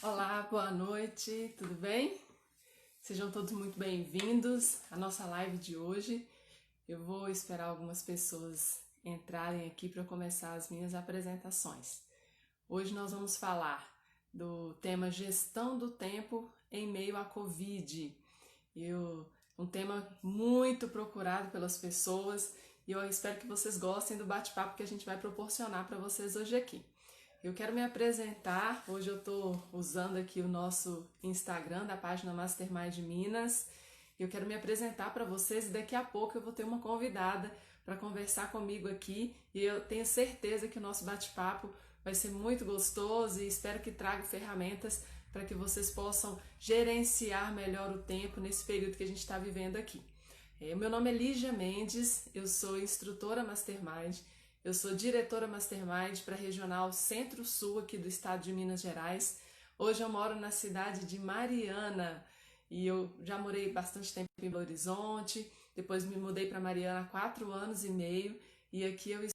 Olá, boa noite, tudo bem? Sejam todos muito bem-vindos à nossa live de hoje. Eu vou esperar algumas pessoas entrarem aqui para começar as minhas apresentações. Hoje nós vamos falar do tema gestão do tempo em meio à Covid. Um tema muito procurado pelas pessoas e eu espero que vocês gostem do bate-papo que a gente vai proporcionar para vocês hoje aqui. Eu quero me apresentar, hoje eu estou usando aqui o nosso Instagram da página Mastermind Minas. Eu quero me apresentar para vocês e daqui a pouco eu vou ter uma convidada para conversar comigo aqui e eu tenho certeza que o nosso bate-papo vai ser muito gostoso e espero que traga ferramentas para que vocês possam gerenciar melhor o tempo nesse período que a gente está vivendo aqui. Meu nome é Lígia Mendes, eu sou instrutora Mastermind. Eu sou diretora Mastermind para a Regional Centro-Sul aqui do estado de Minas Gerais. Hoje eu moro na cidade de Mariana e eu já morei bastante tempo em Belo Horizonte, depois me mudei para Mariana há 4 anos e meio e aqui eu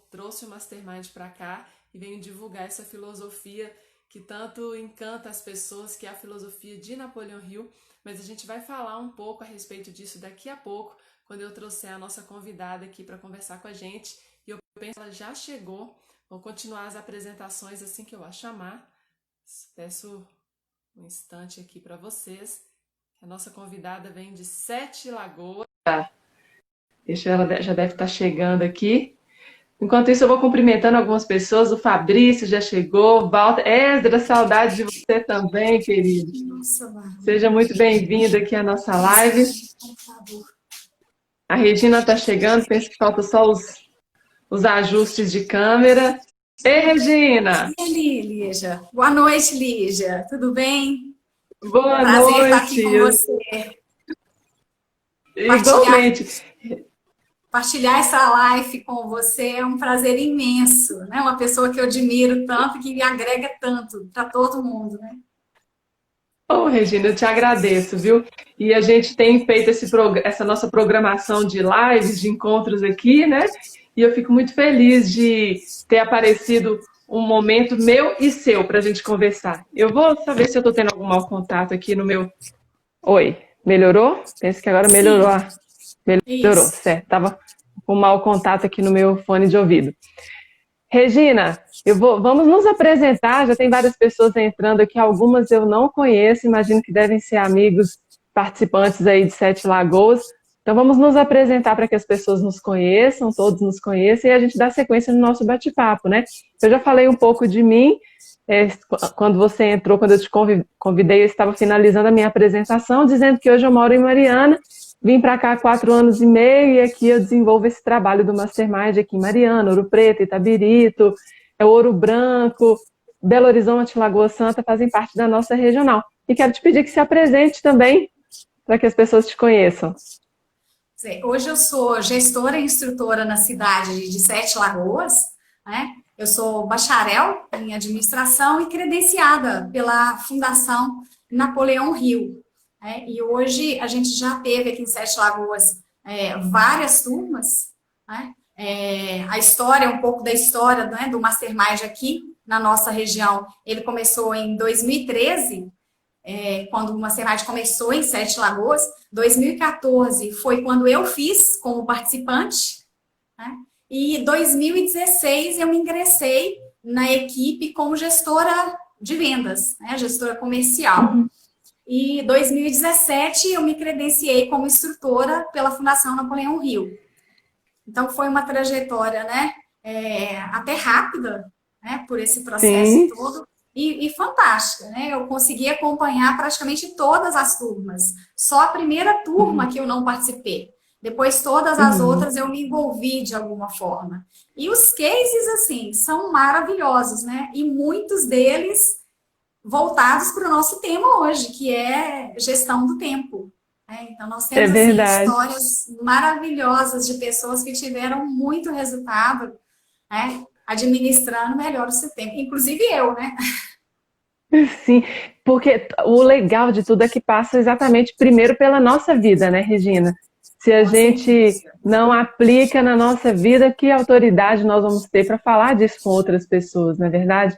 trouxe o Mastermind para cá e venho divulgar essa filosofia que tanto encanta as pessoas, que é a filosofia de Napoleão Hill, mas a gente vai falar um pouco a respeito disso daqui a pouco, quando eu trouxer a nossa convidada aqui para conversar com a gente. E eu penso que ela já chegou. Vou continuar as apresentações assim que eu a chamar. Peço um instante aqui para vocês. A nossa convidada vem de Sete Lagoas. Ela já deve estar chegando aqui. Enquanto isso, eu vou cumprimentando algumas pessoas. O Fabrício já chegou. Walter, Esdra, saudade de você também, querido. Seja muito bem-vindo aqui à nossa live. A Regina está chegando. Penso que falta só os ajustes de câmera. Ei, Regina! E aí, Lígia? Boa noite, Lígia. Tudo bem? Boa Prazer noite! estar aqui com você. Igualmente. Partilhar essa live com você é um prazer imenso, né? Uma pessoa que eu admiro tanto, que me agrega tanto para todo mundo, né? Ô, Regina, eu te agradeço, viu? E a gente tem feito essa nossa programação de lives, de encontros aqui, né? E eu fico muito feliz de ter aparecido um momento meu e seu para a gente conversar. Eu vou saber se eu estou tendo algum mau contato aqui no meu... Oi, melhorou? Penso que agora melhorou. Melhorou, Isso. certo. Estava com mau contato aqui no meu fone de ouvido. Regina, vamos nos apresentar, já tem várias pessoas entrando aqui, algumas eu não conheço, imagino que devem ser amigos participantes aí de Sete Lagoas. Então vamos nos apresentar para que as pessoas nos conheçam, todos nos conheçam, e a gente dá sequência no nosso bate-papo, né? Eu já falei um pouco de mim, quando você entrou, quando eu te convidei, eu estava finalizando a minha apresentação, dizendo que hoje eu moro em Mariana, vim para cá há 4 anos e meio, e aqui eu desenvolvo esse trabalho do Mastermind aqui em Mariana, Ouro Preto, Itabirito, Ouro Branco, Belo Horizonte, Lagoa Santa, fazem parte da nossa regional. E quero te pedir que se apresente também, para que as pessoas te conheçam. Hoje eu sou gestora e instrutora na cidade de Sete Lagoas, né? Eu sou bacharel em administração e credenciada pela Fundação Napoleão Hill. E hoje a gente já teve aqui em Sete Lagoas várias turmas, né? A história, um pouco da história, né, do Mastermind aqui na nossa região, ele começou em 2013, quando o Mastermind começou em Sete Lagoas. 2014 foi quando eu fiz como participante, né? E 2016 eu me ingressei na equipe como gestora de vendas, né, gestora comercial. Uhum. E 2017 eu me credenciei como instrutora pela Fundação Napoleão Hill. Então foi uma trajetória, né, até rápida, né, por esse processo Sim. todo e fantástica, né? Eu consegui acompanhar praticamente todas as turmas. Só a primeira turma que eu não participei. Depois todas as outras eu me envolvi de alguma forma. E os cases assim são maravilhosos, né? E muitos deles voltados para o nosso tema hoje, que é gestão do tempo. Então, nós temos assim, histórias maravilhosas de pessoas que tiveram muito resultado, né, administrando melhor o seu tempo. Inclusive eu, né? Sim, porque o legal de tudo é que passa exatamente primeiro pela nossa vida, né, Regina? Se a gente não aplica na nossa vida, que autoridade nós vamos ter para falar disso com outras pessoas, não é verdade?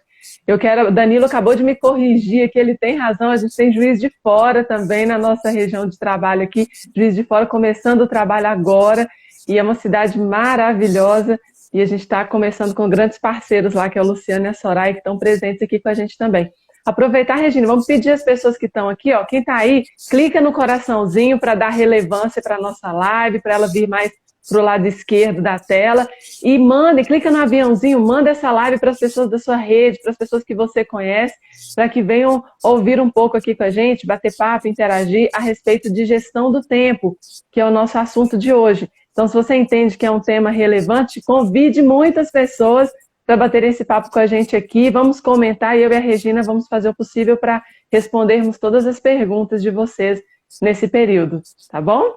Danilo acabou de me corrigir que ele tem razão, a gente tem Juiz de Fora também na nossa região de trabalho aqui, Juiz de Fora começando o trabalho agora, e é uma cidade maravilhosa, e a gente está começando com grandes parceiros lá, que é o Luciano e a Soraya, que estão presentes aqui com a gente também. Aproveitar, Regina, vamos pedir às pessoas que estão aqui, ó, quem está aí, clica no coraçãozinho para dar relevância para a nossa live, para ela vir mais para o lado esquerdo da tela, e clica no aviãozinho, manda essa live para as pessoas da sua rede, para as pessoas que você conhece, para que venham ouvir um pouco aqui com a gente, bater papo, interagir a respeito de gestão do tempo, que é o nosso assunto de hoje. Então, se você entende que é um tema relevante, convide muitas pessoas para bater esse papo com a gente aqui, vamos comentar, e eu e a Regina vamos fazer o possível para respondermos todas as perguntas de vocês nesse período, tá bom?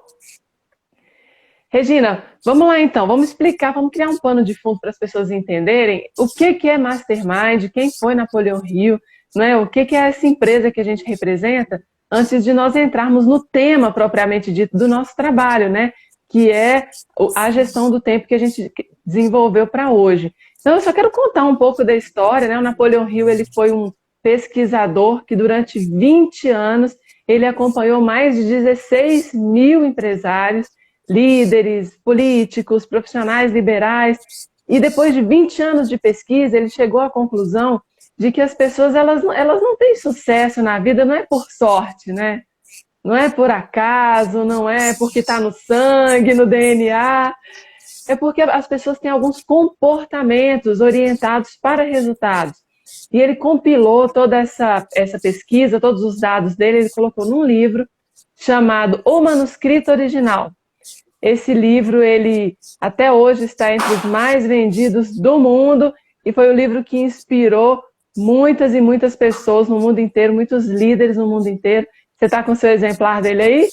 Regina, vamos lá então, vamos explicar, vamos criar um pano de fundo para as pessoas entenderem o que é Mastermind, quem foi Napoleão Hill, né? O que é essa empresa que a gente representa, antes de nós entrarmos no tema propriamente dito do nosso trabalho, né? Que é a gestão do tempo que a gente desenvolveu para hoje. Então, eu só quero contar um pouco da história, né? O Napoleão Hill, ele foi um pesquisador que durante 20 anos ele acompanhou mais de 16 mil empresários, líderes, políticos, profissionais liberais, e depois de 20 anos de pesquisa, ele chegou à conclusão de que as pessoas elas não têm sucesso na vida, não é por sorte, né? Não é por acaso, não é porque está no sangue, no DNA, é porque as pessoas têm alguns comportamentos orientados para resultados. E ele compilou toda essa pesquisa, todos os dados dele, ele colocou num livro chamado O Manuscrito Original. Esse livro, ele até hoje está entre os mais vendidos do mundo e foi o livro que inspirou muitas e muitas pessoas no mundo inteiro, muitos líderes no mundo inteiro. Você está com o seu exemplar dele aí?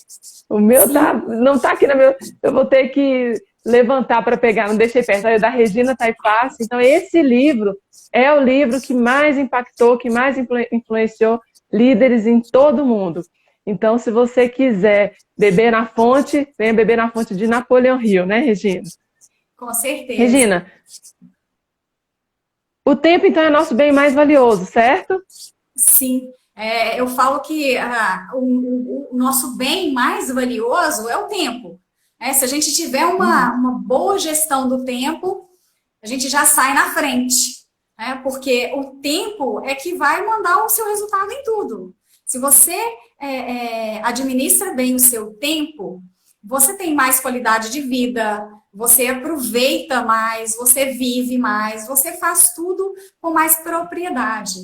O meu não está aqui no meu... Eu vou ter que levantar para pegar, não deixei perto. O da Regina está aí fácil. Então, esse livro é o livro que mais impactou, que mais influenciou líderes em todo o mundo. Então, se você quiser beber na fonte, venha beber na fonte de Napoleão Hill, né, Regina? Com certeza. Regina, o tempo, então, é nosso bem mais valioso, certo? Sim. Eu falo que o nosso bem mais valioso é o tempo. Se a gente tiver uma boa gestão do tempo, a gente já sai na frente. Porque o tempo é que vai mandar o seu resultado em tudo. Se você administra bem o seu tempo, você tem mais qualidade de vida, você aproveita mais, você vive mais, você faz tudo com mais propriedade.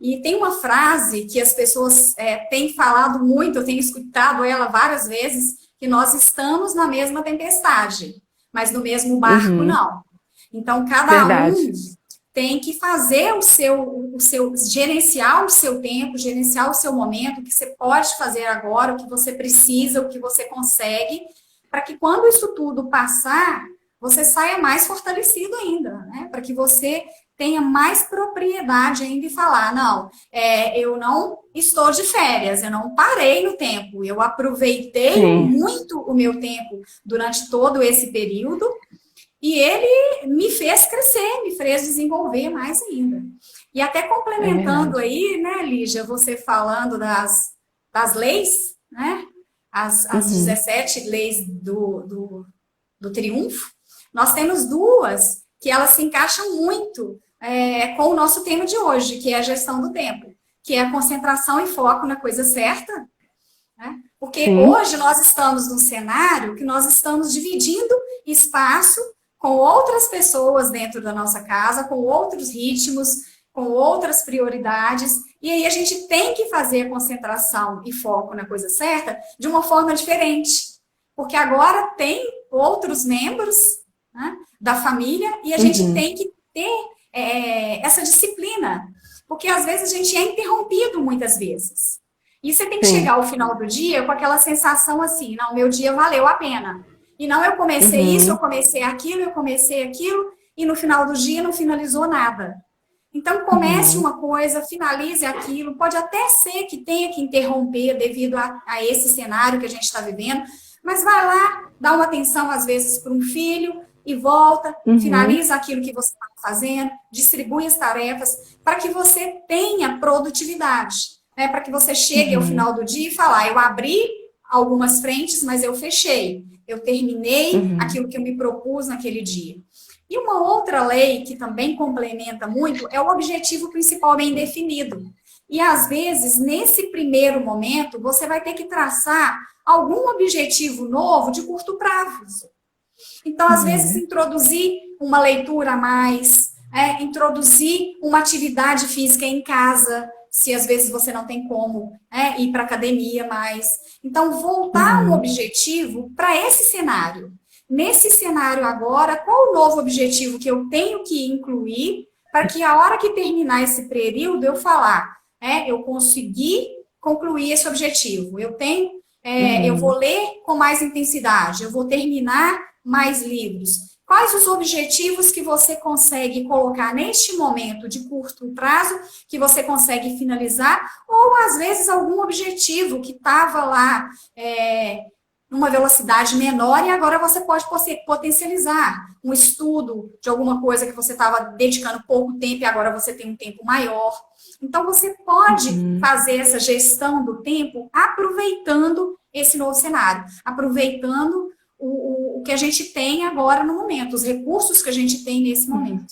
E tem uma frase que as pessoas têm falado muito, eu tenho escutado ela várias vezes, que nós estamos na mesma tempestade, mas no mesmo barco não. Então, cada um tem que fazer gerenciar o seu tempo, gerenciar o seu momento, o que você pode fazer agora, o que você precisa, o que você consegue, para que quando isso tudo passar, você saia mais fortalecido ainda, né? Para que você tenha mais propriedade ainda e falar, não, eu não estou de férias, eu não parei no tempo, eu aproveitei muito o meu tempo durante todo esse período, e ele me fez crescer, me fez desenvolver mais ainda. E até complementando aí, né, Lígia, você falando das leis, né? As 17 leis do triunfo, nós temos duas que elas se encaixam muito com o nosso tema de hoje, que é a gestão do tempo, que é a concentração e foco na coisa certa, né? Porque hoje nós estamos num cenário que nós estamos dividindo espaço com outras pessoas dentro da nossa casa, com outros ritmos, com outras prioridades, e aí a gente tem que fazer a concentração e foco na coisa certa de uma forma diferente, porque agora tem outros membros, né, da família e a gente tem que ter essa disciplina, porque às vezes a gente é interrompido muitas vezes, e você tem que chegar ao final do dia com aquela sensação assim, não, meu dia valeu a pena. E não, eu comecei isso, eu comecei aquilo, e no final do dia não finalizou nada. Então, comece uma coisa, finalize aquilo, pode até ser que tenha que interromper devido a esse cenário que a gente está vivendo, mas vai lá, dá uma atenção às vezes para um filho e volta, finaliza aquilo que você está fazendo, distribui as tarefas para que você tenha produtividade, né? Para que você chegue ao final do dia e falar, eu abri algumas frentes, mas eu fechei, eu terminei aquilo que eu me propus naquele dia. E uma outra lei que também complementa muito é o objetivo principal bem definido. E, às vezes, nesse primeiro momento, você vai ter que traçar algum objetivo novo de curto prazo. Então, às vezes, introduzir uma leitura a mais, introduzir uma atividade física em casa, se às vezes você não tem como ir para a academia mais. Então, voltar um objetivo para esse cenário. Nesse cenário agora, qual o novo objetivo que eu tenho que incluir para que a hora que terminar esse período eu falar, eu consegui concluir esse objetivo. Eu vou ler com mais intensidade, eu vou terminar mais livros. Quais os objetivos que você consegue colocar neste momento de curto prazo, que você consegue finalizar, ou às vezes algum objetivo que estava lá numa velocidade menor e agora você pode potencializar um estudo de alguma coisa que você estava dedicando pouco tempo e agora você tem um tempo maior. Então, você pode fazer essa gestão do tempo aproveitando esse novo cenário, aproveitando o que a gente tem agora no momento, os recursos que a gente tem nesse momento.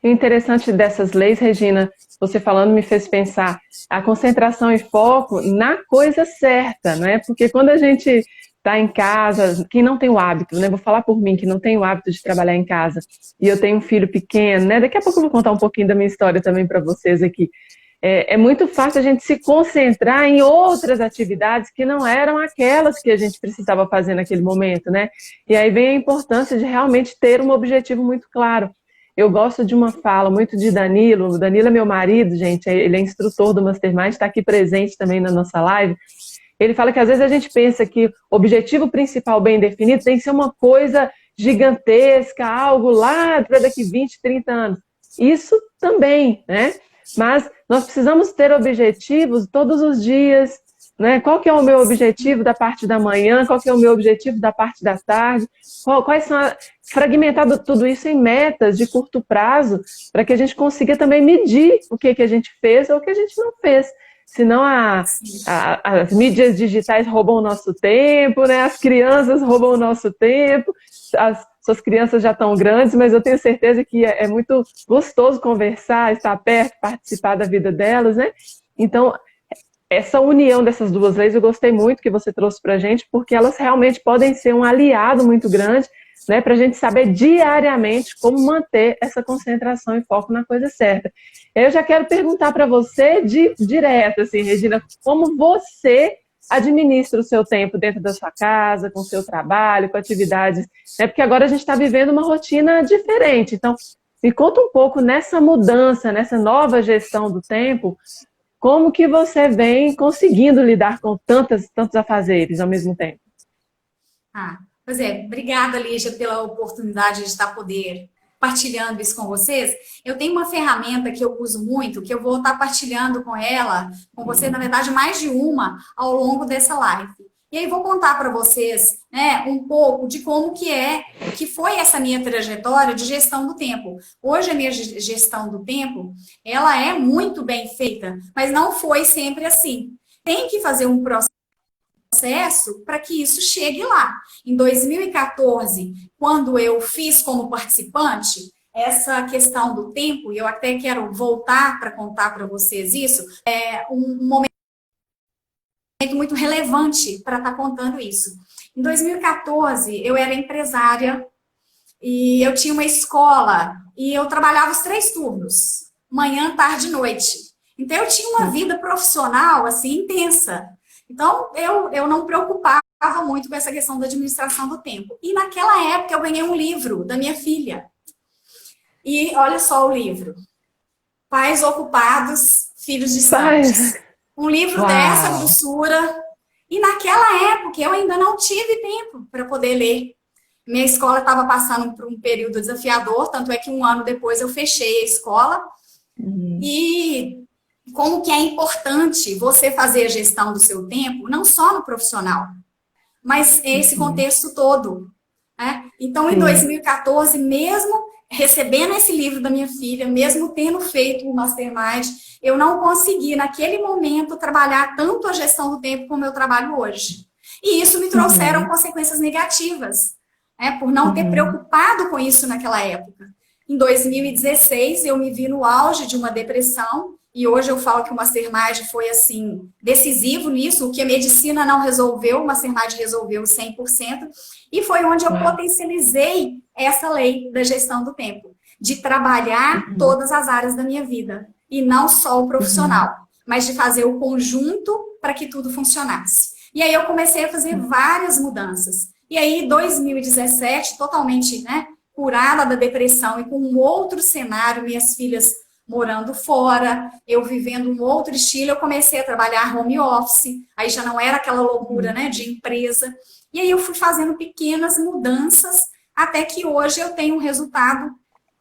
O interessante dessas leis, Regina, você falando me fez pensar a concentração e foco na coisa certa, né? Porque quando a gente está em casa, quem não tem o hábito, né? Vou falar por mim, que não tem o hábito de trabalhar em casa, e eu tenho um filho pequeno, né? Daqui a pouco eu vou contar um pouquinho da minha história também para vocês aqui. É muito fácil a gente se concentrar em outras atividades que não eram aquelas que a gente precisava fazer naquele momento, né? E aí vem a importância de realmente ter um objetivo muito claro. Eu gosto de uma fala muito de Danilo. O Danilo é meu marido, gente, ele é instrutor do Mastermind, está aqui presente também na nossa live. Ele fala que às vezes a gente pensa que o objetivo principal bem definido tem que ser uma coisa gigantesca, algo lá para daqui 20, 30 anos. Isso também, né? Mas nós precisamos ter objetivos todos os dias, né? Qual que é o meu objetivo da parte da manhã? Qual que é o meu objetivo da parte da tarde? Quais são fragmentado tudo isso em metas de curto prazo, para que a gente consiga também medir o que a gente fez ou o que a gente não fez. Senão as mídias digitais roubam o nosso tempo, né? As crianças roubam o nosso tempo, suas crianças já estão grandes, mas eu tenho certeza que é muito gostoso conversar, estar perto, participar da vida delas, né? Então, essa união dessas duas leis eu gostei muito que você trouxe para a gente, porque elas realmente podem ser um aliado muito grande, né, para a gente saber diariamente como manter essa concentração e foco na coisa certa. Eu já quero perguntar para você direto, assim, Regina, como você administra o seu tempo dentro da sua casa, com o seu trabalho, com atividades, né, porque agora a gente está vivendo uma rotina diferente. Então, me conta um pouco nessa mudança, nessa nova gestão do tempo, como que você vem conseguindo lidar com tantos afazeres ao mesmo tempo? Pois é, obrigada, Lígia, pela oportunidade de estar partilhando isso com vocês. Eu tenho uma ferramenta que eu uso muito, que eu vou estar partilhando com você, na verdade, mais de uma ao longo dessa live. E aí vou contar para vocês, né, um pouco de como que foi essa minha trajetória de gestão do tempo. Hoje a minha gestão do tempo, ela é muito bem feita, mas não foi sempre assim. Tem que fazer um processo para que isso chegue lá. Em 2014, quando eu fiz como participante essa questão do tempo, e eu até quero voltar para contar para vocês isso, é um momento muito relevante para estar contando isso. Em 2014, eu era empresária e eu tinha uma escola e eu trabalhava os 3 turnos, manhã, tarde e noite. Então, eu tinha uma vida profissional, assim, intensa. Então, eu não me preocupava muito com essa questão da administração do tempo. E naquela época, eu ganhei um livro da minha filha. E olha só o livro. Pais Ocupados, Filhos Distantes. Um livro dessa grossura. E naquela época, eu ainda não tive tempo para poder ler. Minha escola estava passando por um período desafiador, tanto é que um ano depois eu fechei a escola. E como que é importante você fazer a gestão do seu tempo, não só no profissional, mas esse contexto todo. Né? Então, em 2014, mesmo recebendo esse livro da minha filha, mesmo tendo feito o Mastermind, eu não consegui, naquele momento, trabalhar tanto a gestão do tempo como eu trabalho hoje. E isso me trouxeram consequências negativas, né, por não ter preocupado com isso naquela época. Em 2016, eu me vi no auge de uma depressão, e hoje eu falo que o Mastermind foi, assim, decisivo nisso, o que a medicina não resolveu, o Mastermind resolveu 100%, e foi onde eu potencializei essa lei da gestão do tempo, de trabalhar todas as áreas da minha vida, e não só o profissional, mas de fazer o conjunto para que tudo funcionasse. E aí eu comecei a fazer várias mudanças. E aí, 2017, totalmente, né, curada da depressão e com um outro cenário, minhas filhas morando fora, eu vivendo um outro estilo, eu comecei a trabalhar home office, aí já não era aquela loucura, né, de empresa. E aí eu fui fazendo pequenas mudanças, até que hoje eu tenho um resultado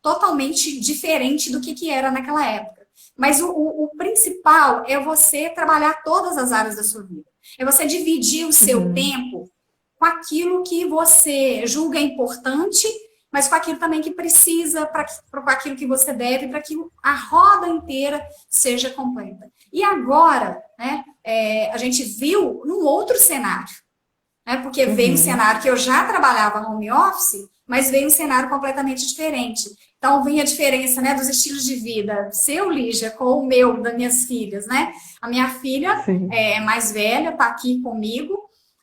totalmente diferente do que era naquela época. Mas o principal é você trabalhar todas as áreas da sua vida. É você dividir o seu tempo com aquilo que você julga importante, mas com aquilo também que precisa, com aquilo que você deve, para que a roda inteira seja completa. E agora, né, a gente viu num outro cenário, né, porque veio um cenário que eu já trabalhava home office, mas veio um cenário completamente diferente. Então, vem a diferença, né, dos estilos de vida, seu, Lígia, com o meu, das minhas filhas, né? A minha filha é mais velha, está aqui comigo,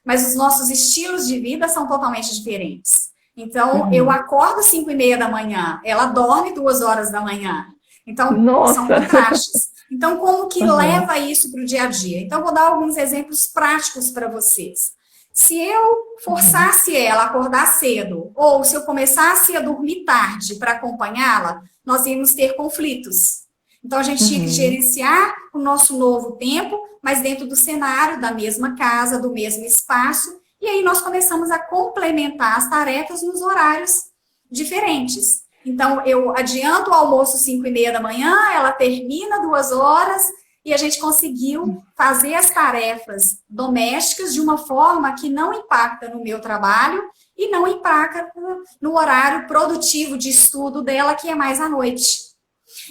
mas os nossos estilos de vida são totalmente diferentes. Então, eu acordo 5:30 da manhã, ela dorme 2 horas da manhã. Então, são contrastes. Então, como que leva isso para o dia a dia? Então, vou dar alguns exemplos práticos para vocês. Se eu forçasse ela a acordar cedo, ou se eu começasse a dormir tarde para acompanhá-la, nós íamos ter conflitos. Então, a gente tinha que gerenciar o nosso novo tempo, mas dentro do cenário da mesma casa, do mesmo espaço, e aí nós começamos a complementar as tarefas nos horários diferentes. Então, eu adianto o almoço 5:30 da manhã, ela termina 2 horas, e a gente conseguiu fazer as tarefas domésticas de uma forma que não impacta no meu trabalho e não impacta no horário produtivo de estudo dela, que é mais à noite.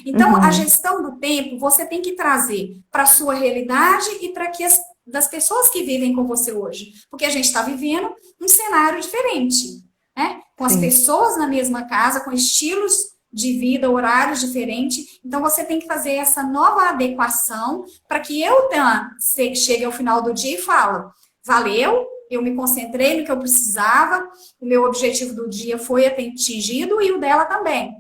Então, a gestão do tempo, você tem que trazer para a sua realidade e para que das pessoas que vivem com você hoje. Porque a gente está vivendo um cenário diferente, né? Com as pessoas na mesma casa, com estilos de vida, horários diferentes. Então, você tem que fazer essa nova adequação para que eu chegue ao final do dia e falo, valeu, eu me concentrei no que eu precisava, o meu objetivo do dia foi atingido e o dela também.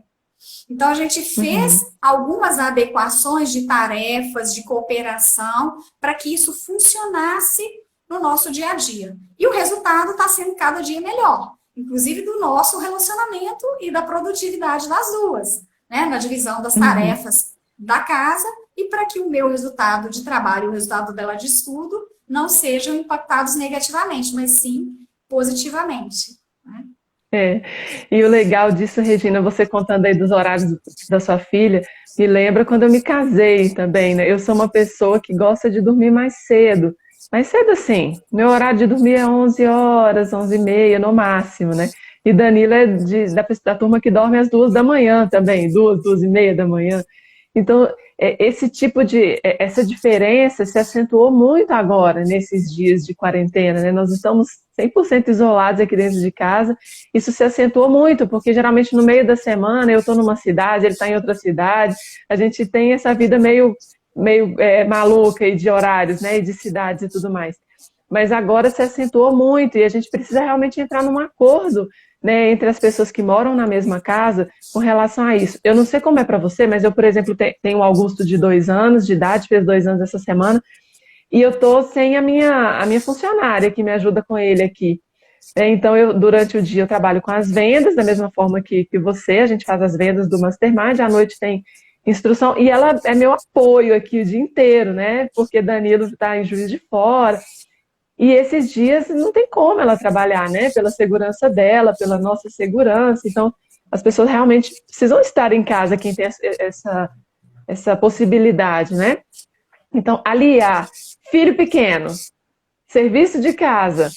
Então, a gente fez algumas adequações de tarefas, de cooperação, para que isso funcionasse no nosso dia a dia. E o resultado está sendo cada dia melhor, inclusive do nosso relacionamento e da produtividade das duas, né? Na divisão das tarefas da casa, e para que o meu resultado de trabalho e o resultado dela de estudo não sejam impactados negativamente, mas sim positivamente, né? E o legal disso, Regina, você contando aí dos horários da sua filha, me lembra quando eu me casei também, né? Eu sou uma pessoa que gosta de dormir mais cedo assim, meu horário de dormir é 11 horas, 11:30 no máximo, né? E Danilo é da turma que dorme às 2 da manhã também, 2, 2:30 da manhã. Então, essa diferença se acentuou muito agora, nesses dias de quarentena, né? Nós estamos 100% isolados aqui dentro de casa. Isso se acentuou muito, porque geralmente no meio da semana eu estou numa cidade, ele está em outra cidade, a gente tem essa vida meio maluca aí de horários, né? E de cidades e tudo mais. Mas agora se acentuou muito e a gente precisa realmente entrar num acordo, né, entre as pessoas que moram na mesma casa com relação a isso. Eu não sei como é para você, mas eu, por exemplo, tenho o Augusto de 2 anos de idade, fez 2 anos essa semana, e eu tô sem a minha funcionária que me ajuda com ele aqui. Então, durante o dia eu trabalho com as vendas, da mesma forma que você, a gente faz as vendas do Mastermind, à noite tem instrução, e ela é meu apoio aqui o dia inteiro, né, porque Danilo está em Juiz de Fora. E esses dias não tem como ela trabalhar, né? Pela segurança dela, pela nossa segurança. Então, as pessoas realmente precisam estar em casa, quem tem essa possibilidade, né? Então, aliar filho pequeno, serviço de casa,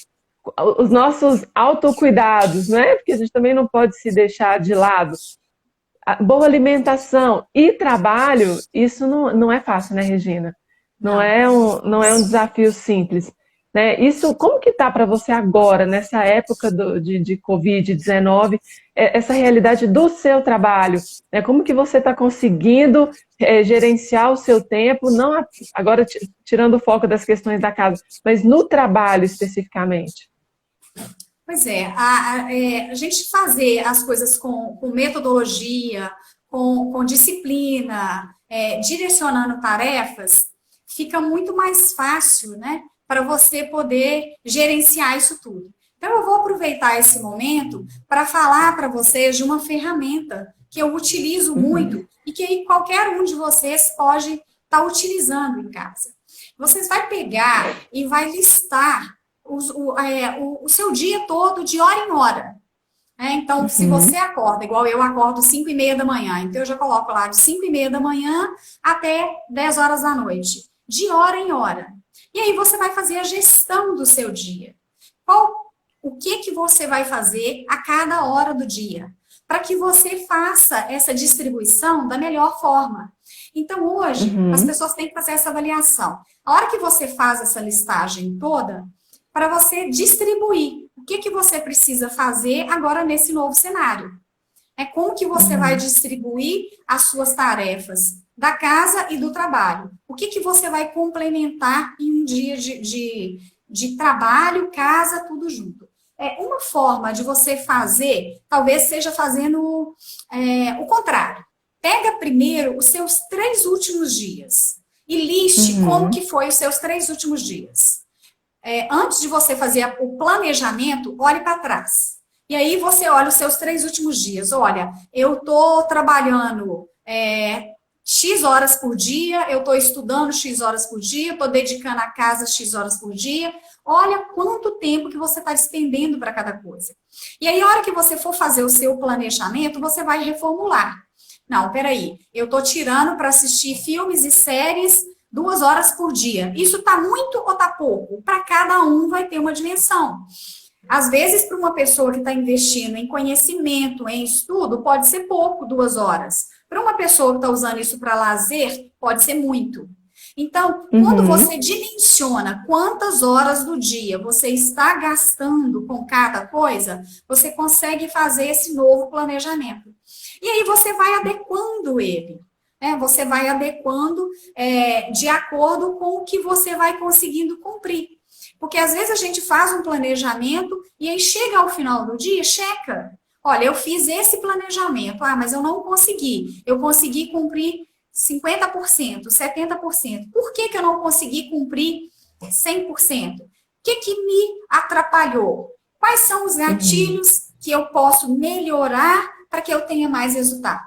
os nossos autocuidados, né? Porque a gente também não pode se deixar de lado. a boa alimentação e trabalho, isso não é fácil, né, Regina? Não é um desafio simples, né? Isso, como que está para você agora, nessa época de Covid-19, essa realidade do seu trabalho, né? Como que você está conseguindo gerenciar o seu tempo, não agora tirando o foco das questões da casa, mas no trabalho especificamente? Pois é, a gente fazer as coisas com metodologia, com disciplina, direcionando tarefas, fica muito mais fácil, né, para você poder gerenciar isso tudo. Então, eu vou aproveitar esse momento para falar para vocês de uma ferramenta que eu utilizo muito e que qualquer um de vocês pode estar utilizando em casa. Vocês vai pegar e vai listar o seu dia todo, de hora em hora. Então, se você acorda, igual eu acordo 5h30 da manhã, então eu já coloco lá de 5h30 da manhã até 10 horas da noite, de hora em hora. E aí você vai fazer a gestão do seu dia. O que você vai fazer a cada hora do dia? Para que você faça essa distribuição da melhor forma. Então, hoje, as pessoas têm que fazer essa avaliação. A hora que você faz essa listagem toda, para você distribuir o que você precisa fazer agora nesse novo cenário. Como que você vai distribuir as suas tarefas da casa e do trabalho. O que você vai complementar em um dia de trabalho, casa, tudo junto. Uma forma de você fazer, talvez seja fazendo o contrário. Pega primeiro os seus 3 últimos dias e liste como que foi os seus 3 últimos dias. Antes de você fazer o planejamento, olhe para trás. E aí você olha os seus 3 últimos dias. Olha, eu estou trabalhando X horas por dia, eu estou estudando X horas por dia, estou dedicando a casa X horas por dia. Olha quanto tempo que você está despendendo para cada coisa. E aí, a hora que você for fazer o seu planejamento, você vai reformular. Não, peraí, eu estou tirando para assistir filmes e séries 2 horas por dia. Isso está muito ou está pouco? Para cada um vai ter uma dimensão. Às vezes, para uma pessoa que está investindo em conhecimento, em estudo, pode ser pouco, 2 horas. Para uma pessoa que está usando isso para lazer, pode ser muito. Então, quando você dimensiona quantas horas do dia você está gastando com cada coisa, você consegue fazer esse novo planejamento. E aí você vai adequando ele. Você vai adequando de acordo com o que você vai conseguindo cumprir. Porque às vezes a gente faz um planejamento e aí chega ao final do dia, checa. Olha, eu fiz esse planejamento, mas eu não consegui. Eu consegui cumprir 50%, 70%. Por que eu não consegui cumprir 100%? O que me atrapalhou? Quais são os gatilhos que eu posso melhorar para que eu tenha mais resultado?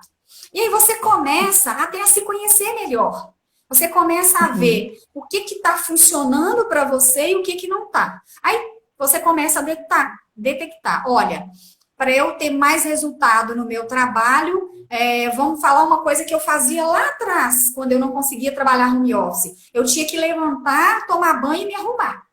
E aí você começa até a se conhecer melhor. Você começa a ver o que está funcionando para você e o que não está. Aí você começa a detectar. Olha, para eu ter mais resultado no meu trabalho, vamos falar uma coisa que eu fazia lá atrás, quando eu não conseguia trabalhar home office. Eu tinha que levantar, tomar banho e me arrumar.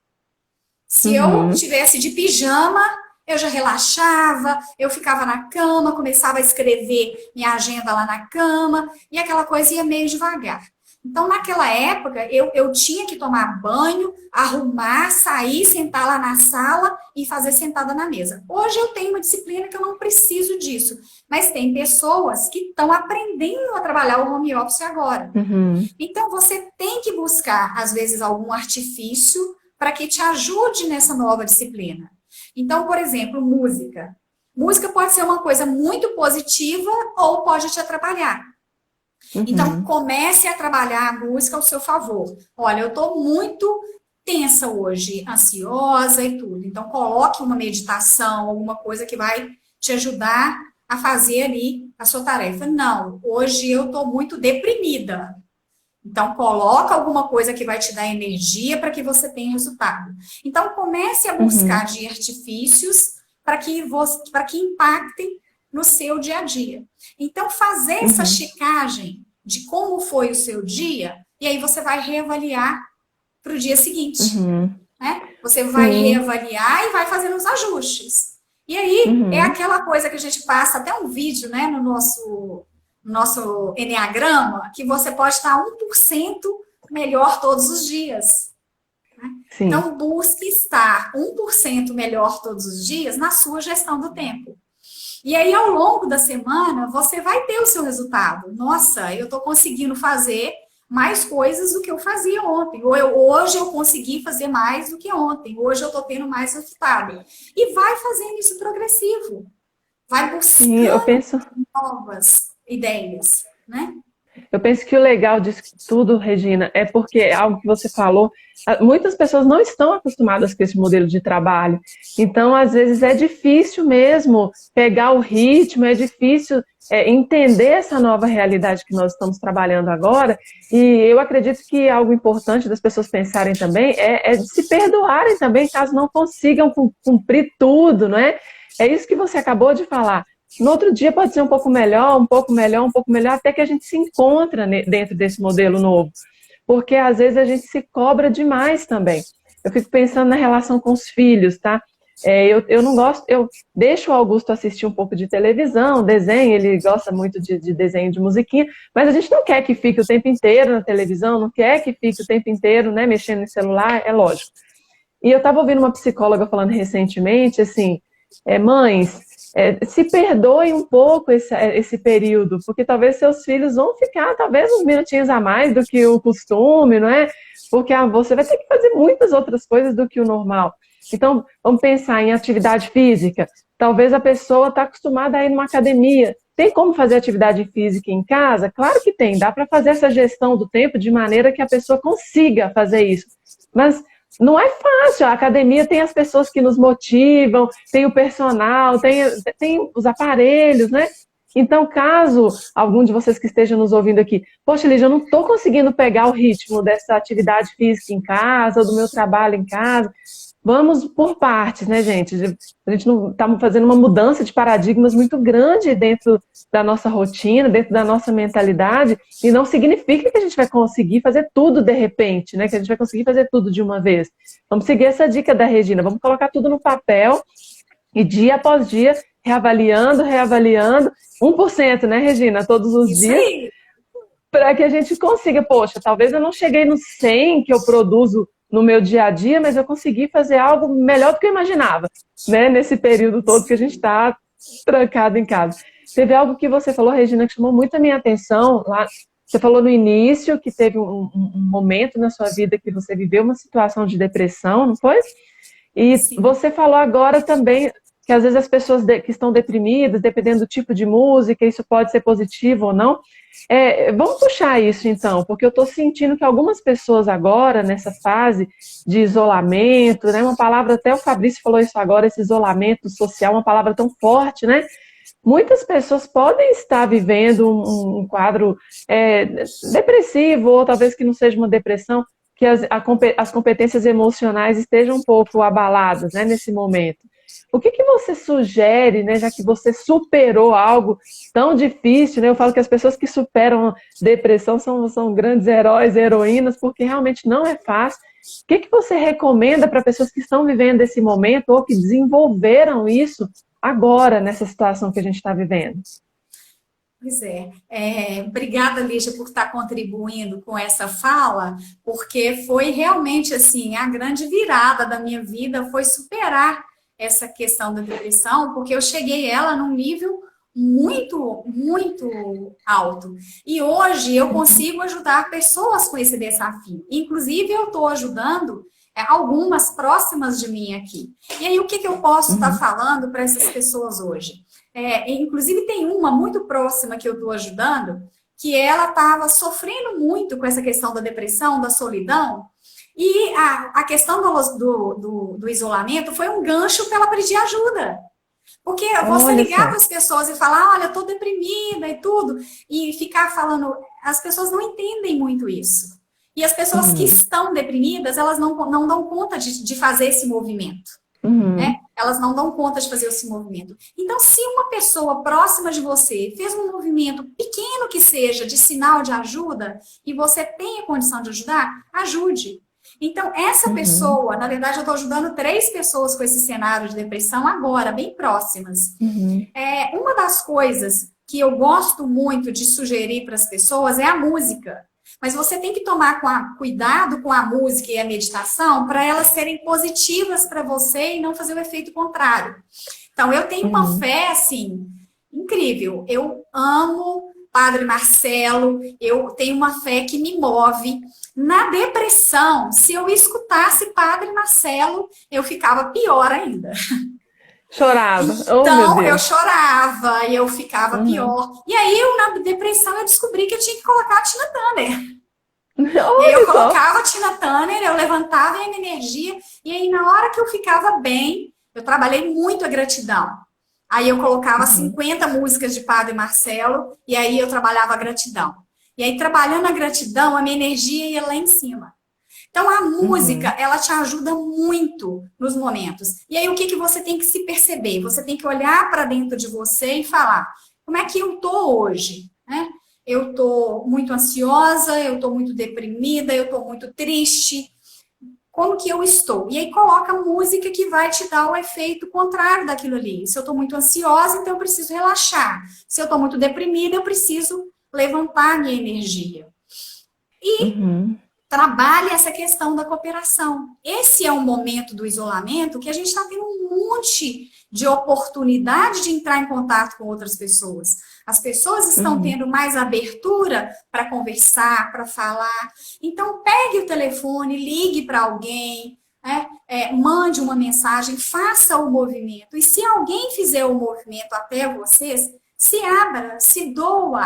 Se eu tivesse de pijama, eu já relaxava, eu ficava na cama, começava a escrever minha agenda lá na cama, e aquela coisa ia meio devagar. Então, naquela época, eu tinha que tomar banho, arrumar, sair, sentar lá na sala e fazer sentada na mesa. Hoje eu tenho uma disciplina que eu não preciso disso, mas tem pessoas que estão aprendendo a trabalhar o home office agora. Então, você tem que buscar, às vezes, algum artifício para que te ajude nessa nova disciplina. Então, por exemplo, música. Música pode ser uma coisa muito positiva ou pode te atrapalhar. Então, comece a trabalhar a música ao seu favor. Olha, eu estou muito tensa hoje, ansiosa e tudo. Então, coloque uma meditação, alguma coisa que vai te ajudar a fazer ali a sua tarefa. Não, hoje eu estou muito deprimida. Então, coloca alguma coisa que vai te dar energia para que você tenha resultado. Então, comece a buscar de artifícios para que impactem no seu dia a dia. Então, fazer essa checagem de como foi o seu dia, e aí você vai reavaliar para o dia seguinte. Você vai reavaliar e vai fazendo os ajustes. E aí, é aquela coisa que a gente passa, até um vídeo, no nosso enneagrama, que você pode estar 1% melhor todos os dias. Sim. Então, busque estar 1% melhor todos os dias na sua gestão do tempo. E aí, ao longo da semana, você vai ter o seu resultado. Nossa, eu estou conseguindo fazer mais coisas do que eu fazia ontem. Hoje eu consegui fazer mais do que ontem. Hoje eu estou tendo mais resultado. E vai fazendo isso progressivo. Vai buscando novas ideias, né? Eu penso que o legal disso tudo, Regina, é porque é algo que você falou, muitas pessoas não estão acostumadas com esse modelo de trabalho. Então, às vezes, é difícil mesmo pegar o ritmo, é difícil entender essa nova realidade que nós estamos trabalhando agora. E eu acredito que algo importante das pessoas pensarem também é de se perdoarem também, caso não consigam cumprir tudo, não é? É isso que você acabou de falar. No outro dia pode ser um pouco melhor, um pouco melhor, um pouco melhor, até que a gente se encontra dentro desse modelo novo. Porque às vezes a gente se cobra demais também. Eu fico pensando na relação com os filhos, tá? Eu não gosto, eu deixo o Augusto assistir um pouco de televisão, desenho, ele gosta muito de desenho de musiquinha, mas a gente não quer que fique o tempo inteiro na televisão, não quer que fique o tempo inteiro, né, mexendo no celular, é lógico. E eu estava ouvindo uma psicóloga falando recentemente, assim, mães, se perdoem um pouco esse período, porque talvez seus filhos vão ficar talvez uns minutinhos a mais do que o costume, não é? Porque você vai ter que fazer muitas outras coisas do que o normal. Então, vamos pensar em atividade física. Talvez a pessoa está acostumada a ir numa academia. Tem como fazer atividade física em casa? Claro que tem. Dá para fazer essa gestão do tempo de maneira que a pessoa consiga fazer isso. Mas não é fácil, a academia tem as pessoas que nos motivam, tem o personal, tem os aparelhos, né? Então, caso algum de vocês que estejam nos ouvindo aqui, poxa, Lígia, eu não estou conseguindo pegar o ritmo dessa atividade física em casa, ou do meu trabalho em casa, vamos por partes, né, gente? A gente não está fazendo uma mudança de paradigmas muito grande dentro da nossa rotina, dentro da nossa mentalidade, e não significa que a gente vai conseguir fazer tudo de repente, né? Que a gente vai conseguir fazer tudo de uma vez. Vamos seguir essa dica da Regina, vamos colocar tudo no papel e dia após dia, reavaliando, 1%, né, Regina? Todos os dias, para que a gente consiga, poxa, talvez eu não cheguei no 100 que eu produzo no meu dia a dia, mas eu consegui fazer algo melhor do que eu imaginava, né? Nesse período todo que a gente está trancado em casa. Teve algo que você falou, Regina, que chamou muito a minha atenção. Lá, você falou no início que teve um momento na sua vida que você viveu uma situação de depressão, não foi? E sim, você falou agora também que às vezes as pessoas que estão deprimidas, dependendo do tipo de música, isso pode ser positivo ou não. Vamos puxar isso então, porque eu estou sentindo que algumas pessoas agora, nessa fase de isolamento, né, uma palavra, até o Fabrício falou isso agora, esse isolamento social, uma palavra tão forte, né? Muitas pessoas podem estar vivendo um quadro depressivo, ou talvez que não seja uma depressão, que as competências emocionais estejam um pouco abaladas, né, nesse momento. O que você sugere, né, já que você superou algo tão difícil, né? Eu falo que as pessoas que superam depressão são grandes heróis e heroínas, porque realmente não é fácil. O que você recomenda para pessoas que estão vivendo esse momento ou que desenvolveram isso agora, nessa situação que a gente está vivendo? Pois obrigada, Lígia, por estar contribuindo com essa fala, porque foi realmente assim, a grande virada da minha vida foi superar essa questão da depressão, porque eu cheguei ela num nível muito, muito alto. E hoje eu consigo ajudar pessoas com esse desafio. Inclusive, eu estou ajudando algumas próximas de mim aqui. E aí, o que eu posso estar falando para essas pessoas hoje? Inclusive, tem uma muito próxima que eu estou ajudando, que ela estava sofrendo muito com essa questão da depressão, da solidão, e a questão do isolamento foi um gancho para ela pedir ajuda. Porque você ligar para as pessoas e falar, olha, eu estou deprimida e tudo, e ficar falando, as pessoas não entendem muito isso. E as pessoas que estão deprimidas, elas não dão conta de fazer esse movimento. Né? Elas não dão conta de fazer esse movimento. Então, se uma pessoa próxima de você fez um movimento pequeno que seja, de sinal de ajuda, e você tem a condição de ajudar, ajude. Então, essa pessoa, na verdade, eu estou ajudando 3 pessoas com esse cenário de depressão agora, bem próximas. Uma das coisas que eu gosto muito de sugerir para as pessoas é a música. Mas você tem que tomar cuidado com a música e a meditação para elas serem positivas para você e não fazer o efeito contrário. Então, eu tenho uma fé, assim, incrível. Eu amo Padre Marcelo, eu tenho uma fé que me move. Na depressão, se eu escutasse Padre Marcelo, eu ficava pior ainda. Chorava. Oh, Então, meu eu Deus. chorava e eu ficava pior. E aí, na depressão, eu descobri que eu tinha que colocar a Tina Turner. E aí, eu Olha só. colocava a Tina Turner, eu levantava a minha energia. E aí, na hora que eu ficava bem, eu trabalhei muito a gratidão. Aí, eu colocava 50 músicas de Padre Marcelo. E aí, eu trabalhava a gratidão. E aí, trabalhando a gratidão, a minha energia ia lá em cima. Então, a música, ela te ajuda muito nos momentos. E aí, o que você tem que se perceber? Você tem que olhar para dentro de você e falar, como é que eu tô hoje? Né? Eu tô muito ansiosa, eu tô muito deprimida, eu tô muito triste. Como que eu estou? E aí, coloca música que vai te dar o efeito contrário daquilo ali. Se eu tô muito ansiosa, então eu preciso relaxar. Se eu tô muito deprimida, eu preciso levantar a minha energia. E trabalhe essa questão da cooperação. Esse é um momento do isolamento que a gente está tendo um monte de oportunidade de entrar em contato com outras pessoas. As pessoas estão tendo mais abertura para conversar, para falar. Então, pegue o telefone, ligue para alguém, né? Mande uma mensagem, faça o movimento. E se alguém fizer o movimento até vocês, se abra, se doa,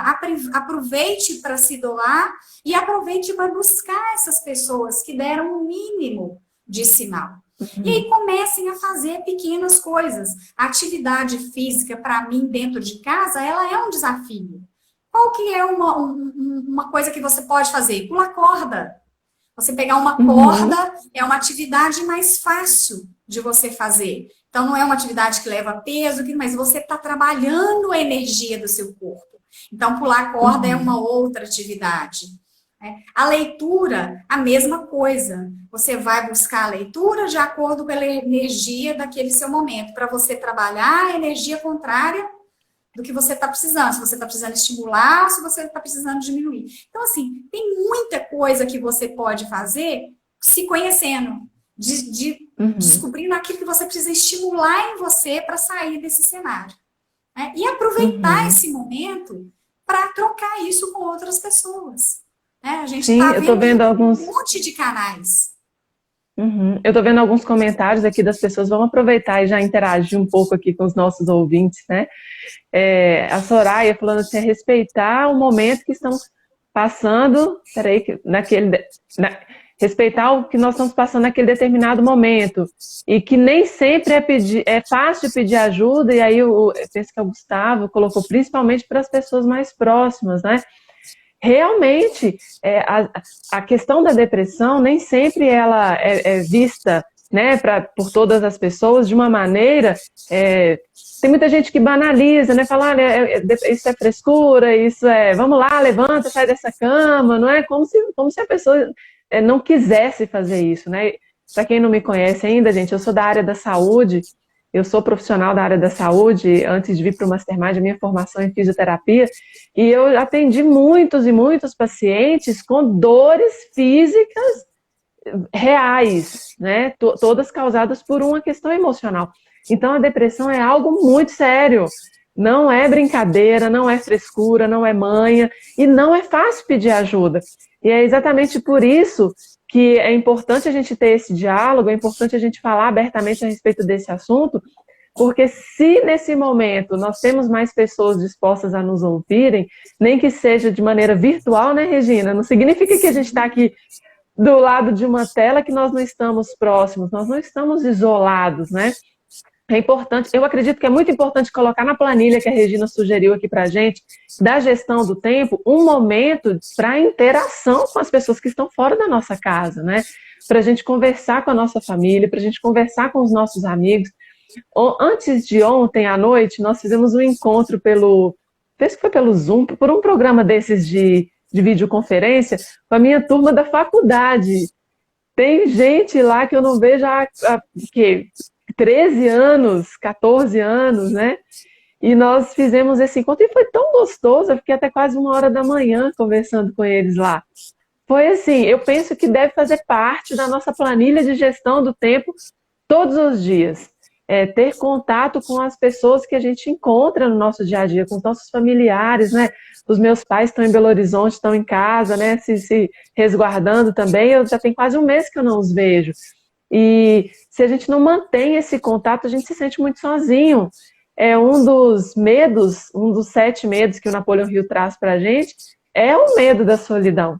aproveite para se doar e aproveite para buscar essas pessoas que deram um mínimo de sinal. E aí comecem a fazer pequenas coisas. A atividade física, para mim, dentro de casa, ela é um desafio. Qual que é uma coisa que você pode fazer? Pular corda. Você pegar uma corda é uma atividade mais fácil de você fazer. Então, não é uma atividade que leva peso, mas você está trabalhando a energia do seu corpo. Então, pular corda é uma outra atividade. A leitura, a mesma coisa. Você vai buscar a leitura de acordo com a energia daquele seu momento, para você trabalhar a energia contrária do que você está precisando. Se você está precisando estimular ou se você está precisando diminuir. Então, assim, tem muita coisa que você pode fazer se conhecendo. Descobrindo aquilo que você precisa estimular em você para sair desse cenário. Né? E aproveitar esse momento para trocar isso com outras pessoas. Né? A gente está vendo um monte de canais. Eu estou vendo alguns comentários aqui das pessoas. Vamos aproveitar e já interagir um pouco aqui com os nossos ouvintes, né? A Soraya falando assim, respeitar o momento que estamos passando, respeitar o que nós estamos passando naquele determinado momento, e que nem sempre é fácil pedir ajuda, e aí eu penso que o Gustavo colocou principalmente para as pessoas mais próximas, né? Realmente, a questão da depressão nem sempre ela é vista, né, por todas as pessoas de uma maneira... Tem muita gente que banaliza, né? Fala, isso é frescura, isso vamos lá, levanta, sai dessa cama, não é? Como se a pessoa não quisesse fazer isso, né? Para quem não me conhece ainda, gente, eu sou da área da saúde, eu sou profissional da área da saúde, antes de vir para o Mastermind, a minha formação em fisioterapia, e eu atendi muitos e muitos pacientes com dores físicas reais, né? Todas causadas por uma questão emocional. Então, a depressão é algo muito sério. Não é brincadeira, não é frescura, não é manha, e não é fácil pedir ajuda. E é exatamente por isso que é importante a gente ter esse diálogo, é importante a gente falar abertamente a respeito desse assunto, porque se nesse momento nós temos mais pessoas dispostas a nos ouvirem, nem que seja de maneira virtual, né, Regina? Não significa que a gente está aqui do lado de uma tela que nós não estamos próximos, nós não estamos isolados, né? É importante, eu acredito que é muito importante colocar na planilha que a Regina sugeriu aqui para a gente, da gestão do tempo, um momento para interação com as pessoas que estão fora da nossa casa, né? Para a gente conversar com a nossa família, para a gente conversar com os nossos amigos. Antes de ontem à noite, nós fizemos um encontro penso que foi pelo Zoom, por um programa desses de videoconferência, com a minha turma da faculdade. Tem gente lá que eu não vejo há 13 anos, 14 anos, né? E nós fizemos esse encontro e foi tão gostoso, eu fiquei até quase 1 hora da manhã conversando com eles lá. Foi assim, eu penso que deve fazer parte da nossa planilha de gestão do tempo todos os dias. Ter contato com as pessoas que a gente encontra no nosso dia a dia, com os nossos familiares, né? Os meus pais estão em Belo Horizonte, estão em casa, né? Se resguardando também. Eu já tenho quase 1 mês que eu não os vejo. E se a gente não mantém esse contato, a gente se sente muito sozinho. Um dos medos, um dos 7 medos que o Napoleão Hill traz para a gente, é o medo da solidão,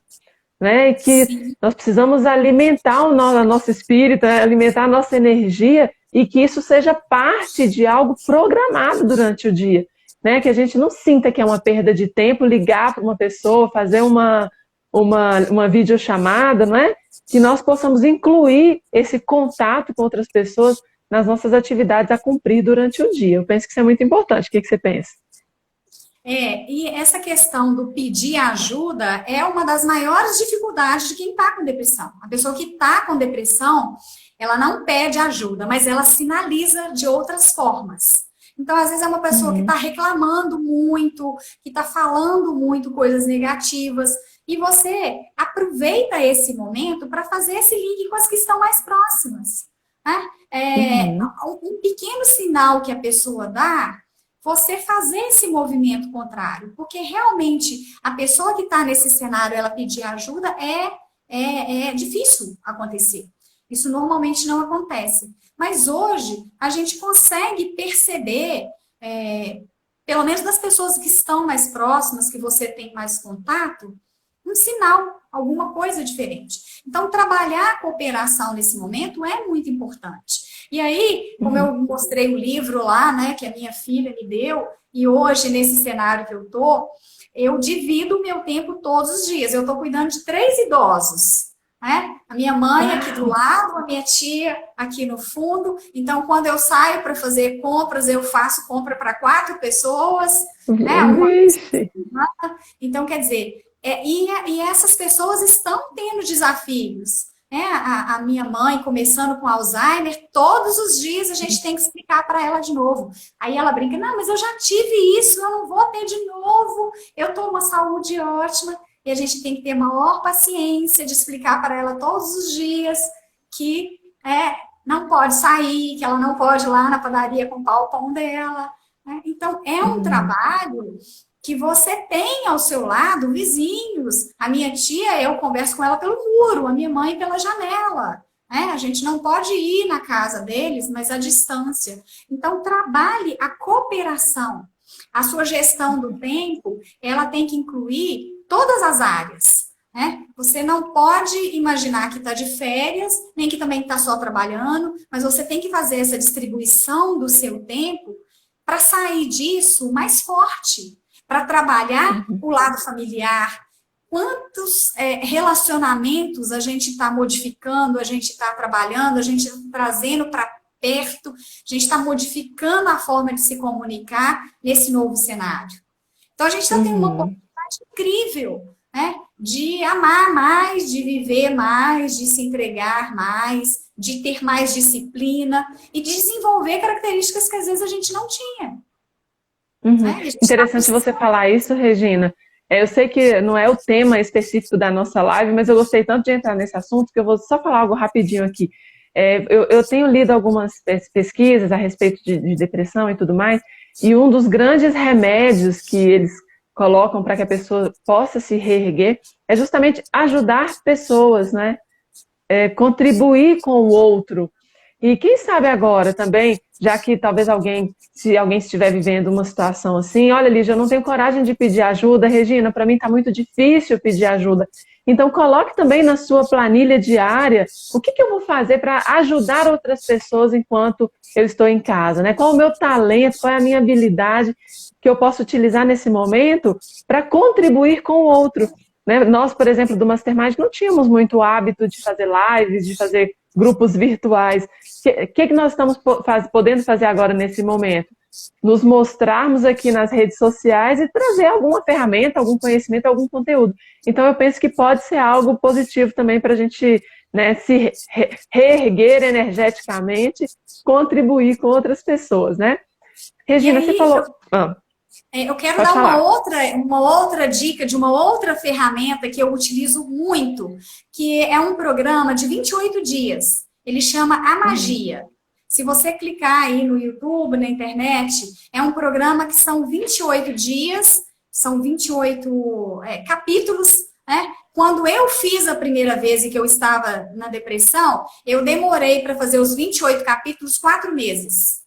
né? E que Sim. nós precisamos alimentar o nosso espírito, né? Alimentar a nossa energia, e que isso seja parte de algo programado durante o dia, né? Que a gente não sinta que é uma perda de tempo ligar para uma pessoa, fazer uma videochamada, não é? Que nós possamos incluir esse contato com outras pessoas nas nossas atividades a cumprir durante o dia. Eu penso que isso é muito importante. O que você pensa? E essa questão do pedir ajuda é uma das maiores dificuldades de quem está com depressão. A pessoa que está com depressão, ela não pede ajuda, mas ela sinaliza de outras formas. Então, às vezes, é uma pessoa que está reclamando muito, que está falando muito coisas negativas, e você aproveita esse momento para fazer esse link com as que estão mais próximas, né? Um pequeno sinal que a pessoa dá, você fazer esse movimento contrário, porque realmente a pessoa que está nesse cenário, ela pedir ajuda, é difícil acontecer. Isso normalmente não acontece. Mas hoje a gente consegue perceber, pelo menos das pessoas que estão mais próximas, que você tem mais contato, um sinal, alguma coisa diferente. Então, trabalhar a cooperação nesse momento é muito importante. E aí, como eu mostrei o livro lá, né, que a minha filha me deu, e hoje, nesse cenário que eu divido o meu tempo todos os dias. Eu estou cuidando de 3 idosos, né? A minha mãe aqui do lado, a minha tia aqui no fundo. Então, quando eu saio para fazer compras, eu faço compra para 4 pessoas, né? Então, quer dizer, e essas pessoas estão tendo desafios. A minha mãe, começando com Alzheimer, todos os dias a gente tem que explicar para ela de novo. Aí ela brinca, não, mas eu já tive isso, eu não vou ter de novo, eu estou uma saúde ótima. E a gente tem que ter maior paciência de explicar para ela todos os dias que não pode sair, que ela não pode ir lá na padaria comprar o pão dela, né? Então, é um trabalho que você tem ao seu lado vizinhos. A minha tia, eu converso com ela pelo muro, a minha mãe pela janela, né? A gente não pode ir na casa deles, mas à distância. Então, trabalhe a cooperação. A sua gestão do tempo, ela tem que incluir todas as áreas, né? Você não pode imaginar que está de férias, nem que também está só trabalhando, mas você tem que fazer essa distribuição do seu tempo para sair disso mais forte, para trabalhar o lado familiar. Quantos relacionamentos a gente está modificando, a gente está trabalhando, a gente está trazendo para perto, a gente está modificando a forma de se comunicar nesse novo cenário. Então, a gente está tendo uma oportunidade incrível, né? De amar mais, de viver mais, de se entregar mais, de ter mais disciplina e de desenvolver características que às vezes a gente não tinha. Interessante você falar isso, Regina. Eu sei que não é o tema específico da nossa live, mas eu gostei tanto de entrar nesse assunto que eu vou só falar algo rapidinho aqui. Eu tenho lido algumas pesquisas a respeito de depressão e tudo mais, e um dos grandes remédios que eles colocam para que a pessoa possa se reerguer é justamente ajudar pessoas, né? Contribuir com o outro. E quem sabe agora também, já que talvez se alguém estiver vivendo uma situação assim, olha, Lígia, eu não tenho coragem de pedir ajuda, Regina, para mim está muito difícil pedir ajuda. Então, coloque também na sua planilha diária o que eu vou fazer para ajudar outras pessoas enquanto eu estou em casa, né? Qual é o meu talento, qual é a minha habilidade que eu posso utilizar nesse momento para contribuir com o outro, né? Nós, por exemplo, do Mastermind, não tínhamos muito hábito de fazer lives, de fazer grupos virtuais. O que nós estamos podendo fazer agora nesse momento? Nos mostrarmos aqui nas redes sociais e trazer alguma ferramenta, algum conhecimento, algum conteúdo. Então, eu penso que pode ser algo positivo também para a gente, né, se reerguer energeticamente, contribuir com outras pessoas, né? Regina, você falou... Ah, Eu quero pode dar falar. uma outra dica de uma outra ferramenta que eu utilizo muito, que é um programa de 28 dias. Ele chama A Magia. Se você clicar aí no YouTube, na internet, é um programa que são 28 dias, são 28 capítulos, né? Quando eu fiz a primeira vez e que eu estava na depressão, eu demorei para fazer os 28 capítulos 4 meses.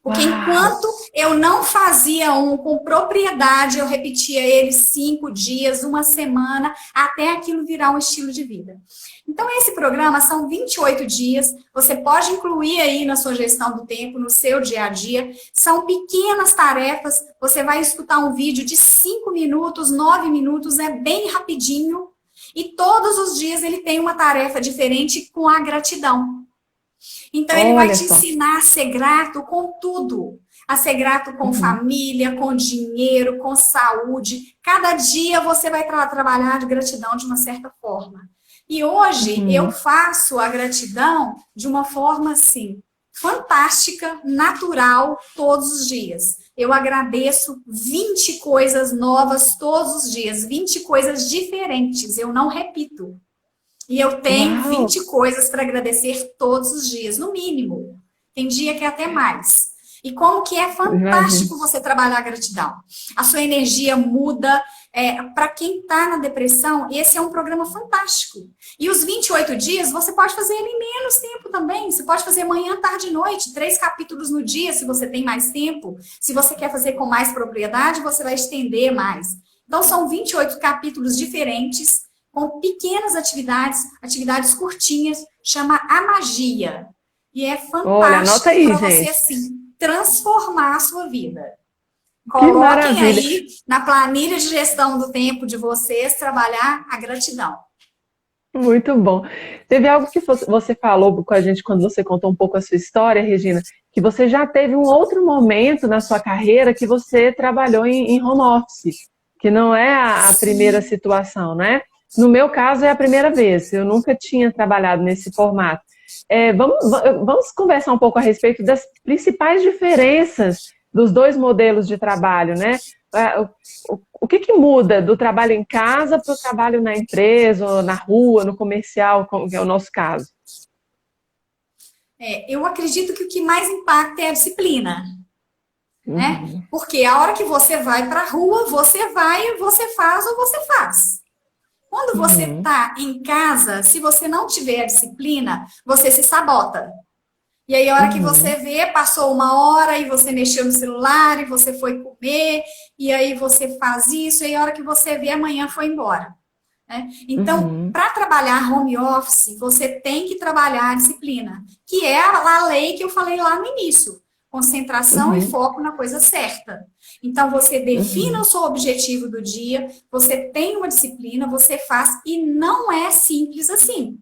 Porque Uau! enquanto eu não fazia um com propriedade, eu repetia ele 5 dias, uma semana, até aquilo virar um estilo de vida. Então, esse programa são 28 dias, você pode incluir aí na sua gestão do tempo, no seu dia a dia. São pequenas tarefas, você vai escutar um vídeo de 5 minutos, 9 minutos, é bem rapidinho. E todos os dias ele tem uma tarefa diferente com a gratidão. Então, ele vai Olha te só. ensinar a ser grato com tudo. A ser grato com família, com dinheiro, com saúde. Cada dia você vai trabalhar de gratidão de uma certa forma. E hoje eu faço a gratidão de uma forma assim, fantástica, natural, todos os dias. Eu agradeço 20 coisas novas todos os dias, 20 coisas diferentes, eu não repito. E eu tenho Uau! 20 coisas para agradecer todos os dias, no mínimo. Tem dia que é até mais. E como que é Imagina. fantástico você trabalhar a gratidão. A sua energia muda. Para quem está na depressão, esse é um programa fantástico. E os 28 dias, você pode fazer ele em menos tempo também. Você pode fazer manhã, tarde e noite, 3 capítulos no dia, se você tem mais tempo. Se você quer fazer com mais propriedade, você vai estender mais. Então, são 28 capítulos diferentes, com pequenas atividades curtinhas, chama A Magia. E é Olha, anota fantástico aí, para você, gente. assim, transformar a sua vida. Que Coloquem maravilha. aí na planilha de gestão do tempo de vocês trabalhar a gratidão. Muito bom. Teve algo que você falou com a gente quando você contou um pouco a sua história, Regina, que você já teve um outro momento na sua carreira que você trabalhou em home office, que não é a primeira situação, né? No meu caso, é a primeira vez. Eu nunca tinha trabalhado nesse formato. Vamos conversar um pouco a respeito das principais diferenças dos dois modelos de trabalho, né? O que muda do trabalho em casa para o trabalho na empresa, ou na rua, no comercial, como é o nosso caso? Eu acredito que o que mais impacta é a disciplina. Né? Porque a hora que você vai para a rua, você vai, você faz ou você faz. Quando você está em casa, se você não tiver a disciplina, você se sabota. E aí, a hora que você vê, passou uma hora e você mexeu no celular e você foi comer, e aí você faz isso, e a hora que você vê, amanhã foi embora. Né? Então, para trabalhar home office, você tem que trabalhar a disciplina, que é a lei que eu falei lá no início. Concentração e foco na coisa certa. Então, você defina o seu objetivo do dia, você tem uma disciplina, você faz, e não é simples assim.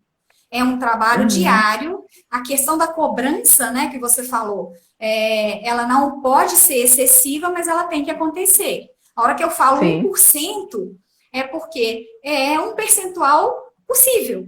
É um trabalho diário. A questão da cobrança, né, que você falou, ela não pode ser excessiva, mas ela tem que acontecer. A hora que eu falo 1%, é porque é um percentual possível,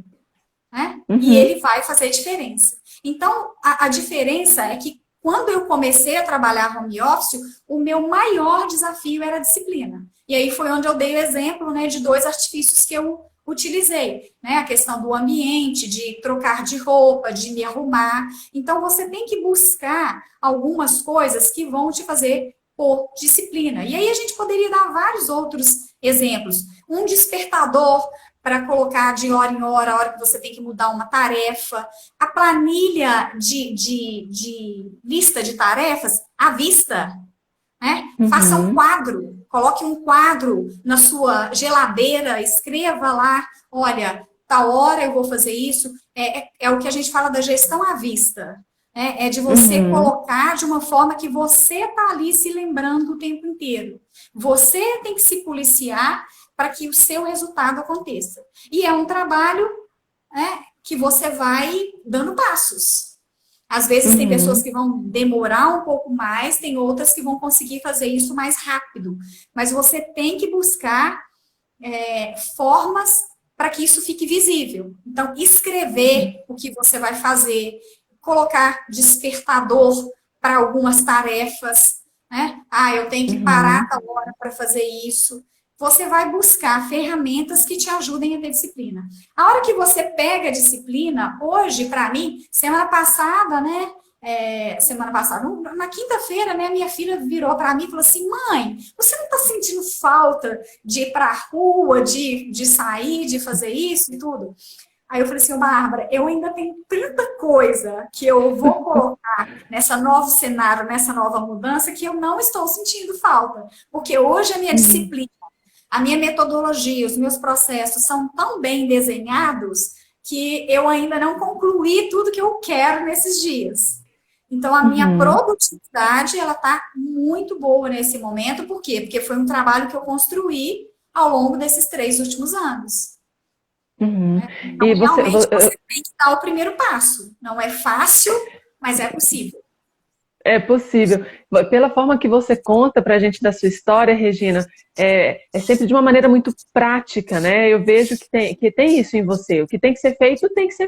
né? E ele vai fazer diferença. Então, a diferença é que quando eu comecei a trabalhar home office, o meu maior desafio era a disciplina. E aí foi onde eu dei o exemplo, né, de 2 artifícios que eu utilizei, né? A questão do ambiente, de trocar de roupa, de me arrumar. Então, você tem que buscar algumas coisas que vão te fazer por disciplina. E aí a gente poderia dar vários outros exemplos. Um despertador para colocar de hora em hora, a hora que você tem que mudar uma tarefa. A planilha de lista de tarefas à vista, né? Faça um quadro, coloque um quadro na sua geladeira, escreva lá, olha, tal hora eu vou fazer isso. É o que a gente fala da gestão à vista. É de você colocar de uma forma que você está ali se lembrando o tempo inteiro. Você tem que se policiar para que o seu resultado aconteça. E é um trabalho, né, que você vai dando passos. Às vezes tem pessoas que vão demorar um pouco mais, tem outras que vão conseguir fazer isso mais rápido. Mas você tem que buscar formas para que isso fique visível. Então, escrever o que você vai fazer, colocar despertador para algumas tarefas, né? Ah, eu tenho que parar a tal hora para fazer isso. Você vai buscar ferramentas que te ajudem a ter disciplina. A hora que você pega a disciplina, hoje, para mim, semana passada, né? Na quinta-feira, né, minha filha virou para mim e falou assim: mãe, você não está sentindo falta de ir para a rua, de sair, de fazer isso e tudo? Aí eu falei assim: Bárbara, eu ainda tenho tanta coisa que eu vou colocar nessa novo cenário, nessa nova mudança, que eu não estou sentindo falta. Porque hoje a minha disciplina, a minha metodologia, os meus processos são tão bem desenhados que eu ainda não concluí tudo que eu quero nesses dias. Então, a minha produtividade, ela está muito boa nesse momento. Por quê? Porque foi um trabalho que eu construí ao longo desses 3 últimos anos. Então, E realmente, você tem que dar o primeiro passo. Não é fácil, mas é possível. É possível. Pela forma que você conta para a gente da sua história, Regina, é sempre de uma maneira muito prática, né? Eu vejo que tem isso em você. O que tem que ser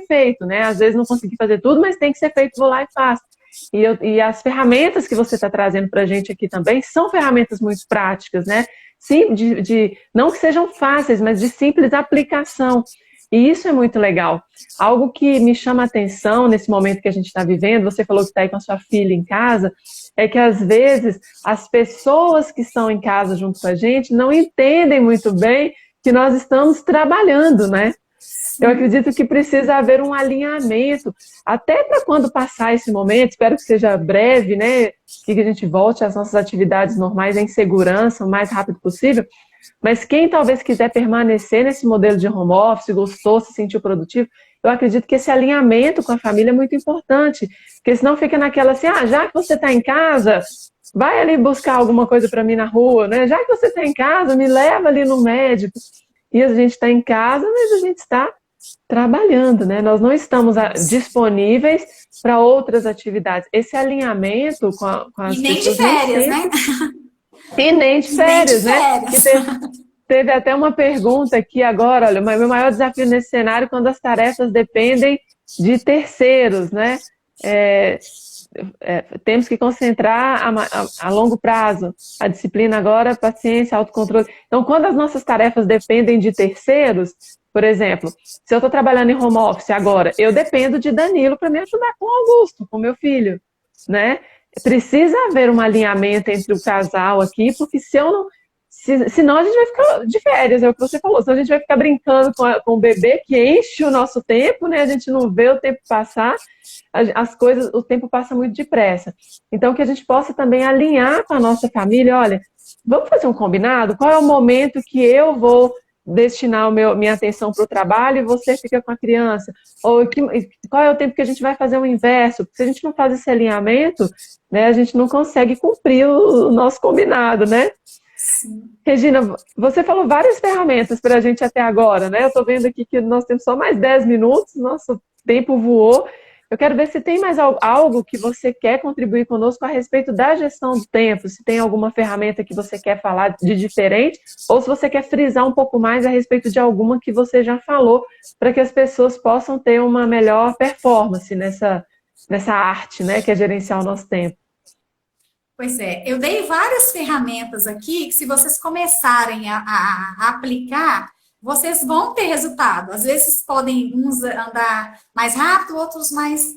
feito, né? Às vezes não consegui fazer tudo, mas tem que ser feito, vou lá e faço. E as ferramentas que você está trazendo para a gente aqui também são ferramentas muito práticas, né? Sim, não que sejam fáceis, mas de simples aplicação. E isso é muito legal. Algo que me chama a atenção nesse momento que a gente está vivendo, você falou que está aí com a sua filha em casa, é que às vezes as pessoas que estão em casa junto com a gente não entendem muito bem que nós estamos trabalhando, né? Eu acredito que precisa haver um alinhamento, até para quando passar esse momento, espero que seja breve, né? Que a gente volte às nossas atividades normais em segurança o mais rápido possível. Mas quem talvez quiser permanecer nesse modelo de home office, gostou, se sentiu produtivo, eu acredito que esse alinhamento com a família é muito importante, porque senão fica naquela assim, já que você está em casa, vai ali buscar alguma coisa para mim na rua, né? Já que você está em casa, me leva ali no médico. E a gente está em casa, mas a gente está trabalhando, né? Nós não estamos disponíveis para outras atividades. Esse alinhamento com as pessoas... E nem de férias, né? E nem de férias, né? Teve até uma pergunta aqui agora, olha, meu maior desafio nesse cenário é quando as tarefas dependem de terceiros, né? Temos que concentrar a longo prazo. A disciplina agora, paciência, autocontrole. Então, quando as nossas tarefas dependem de terceiros, por exemplo, se eu estou trabalhando em home office agora, eu dependo de Danilo para me ajudar com o Augusto, com meu filho, né? Precisa haver um alinhamento entre o casal aqui, porque senão a gente vai ficar de férias, é o que você falou, senão a gente vai ficar brincando com o bebê que enche o nosso tempo, né? A gente não vê o tempo passar, o tempo passa muito depressa. Então, que a gente possa também alinhar com a nossa família, olha, vamos fazer um combinado? Qual é o momento que eu vou destinar minha atenção para o trabalho e você fica com a criança? Ou qual é o tempo que a gente vai fazer o inverso? Porque se a gente não faz esse alinhamento, né, a gente não consegue cumprir o nosso combinado, né? Sim. Regina, você falou várias ferramentas para a gente até agora, né? Eu estou vendo aqui que nós temos só mais 10 minutos, nosso tempo voou. Eu quero ver se tem mais algo que você quer contribuir conosco a respeito da gestão do tempo, se tem alguma ferramenta que você quer falar de diferente, ou se você quer frisar um pouco mais a respeito de alguma que você já falou, para que as pessoas possam ter uma melhor performance nessa arte, né, que é gerenciar o nosso tempo. Pois é, eu dei várias ferramentas aqui que, se vocês começarem a aplicar, vocês vão ter resultado. Às vezes podem uns andar mais rápido, outros mais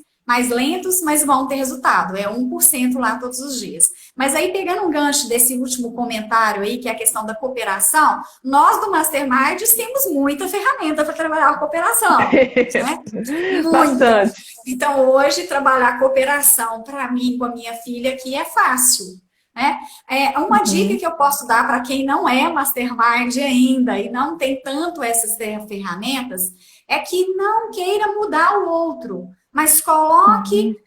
lentos, mas vão ter resultado. É 1% lá todos os dias. Mas aí, pegando um gancho desse último comentário aí, que é a questão da cooperação, nós do Mastermind temos muita ferramenta para trabalhar a cooperação. Né? Muita. Então, hoje, trabalhar a cooperação, para mim, com a minha filha aqui, é fácil. Né? Uma dica que eu posso dar para quem não é Mastermind ainda e não tem tanto essas ferramentas é que não queira mudar o outro, mas coloque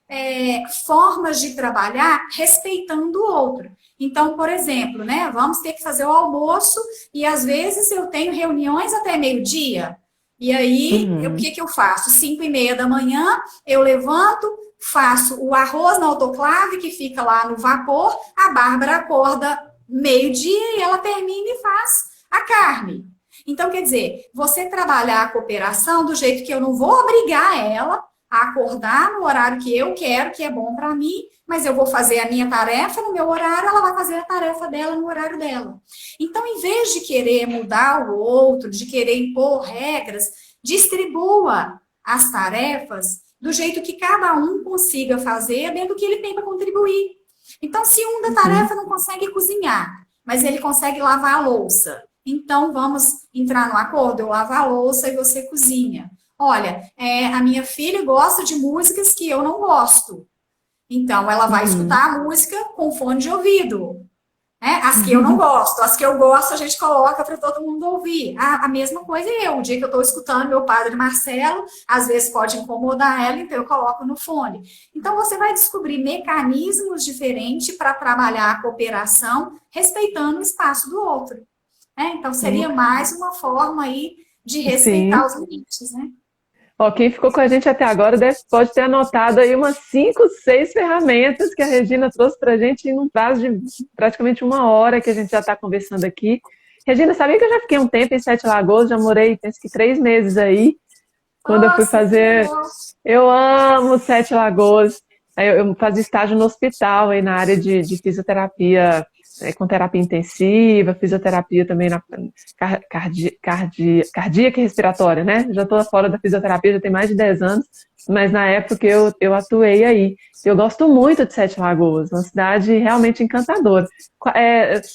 formas de trabalhar respeitando o outro. Então, por exemplo, né, vamos ter que fazer o almoço e às vezes eu tenho reuniões até meio-dia. E aí, o que eu faço? 5:30 da manhã, eu levanto, faço o arroz na autoclave, que fica lá no vapor, a Bárbara acorda meio-dia e ela termina e faz a carne. Então, quer dizer, você trabalhar a cooperação do jeito que eu não vou obrigar ela a acordar no horário que eu quero, que é bom para mim, mas eu vou fazer a minha tarefa no meu horário, ela vai fazer a tarefa dela no horário dela. Então, em vez de querer mudar o outro, de querer impor regras, distribua as tarefas do jeito que cada um consiga fazer dentro do que ele tem para contribuir. Então, se um da tarefa não consegue cozinhar, mas ele consegue lavar a louça, então vamos entrar no acordo, eu lavo a louça e você cozinha. Olha, a minha filha gosta de músicas que eu não gosto. Então, ela vai escutar a música com fone de ouvido. As que eu não gosto, as que eu gosto a gente coloca para todo mundo ouvir. A mesma coisa eu, o dia que eu estou escutando meu padre Marcelo, às vezes pode incomodar ela, então eu coloco no fone. Então você vai descobrir mecanismos diferentes para trabalhar a cooperação, respeitando o espaço do outro. Então seria mais uma forma aí de respeitar os limites, né? Ó, quem ficou com a gente até agora pode ter anotado aí umas 5, 6 ferramentas que a Regina trouxe para a gente em um prazo de praticamente 1 hora que a gente já está conversando aqui. Regina, sabia que eu já fiquei um tempo em Sete Lagoas, já morei, penso que 3 meses aí, quando eu fui fazer... Eu amo Sete Lagoas. Eu fazia estágio no hospital aí na área de fisioterapia, com terapia intensiva, fisioterapia também na cardíaca e respiratória, né? Já estou fora da fisioterapia, já tem mais de 10 anos, mas na época eu atuei aí. Eu gosto muito de Sete Lagoas, uma cidade realmente encantadora.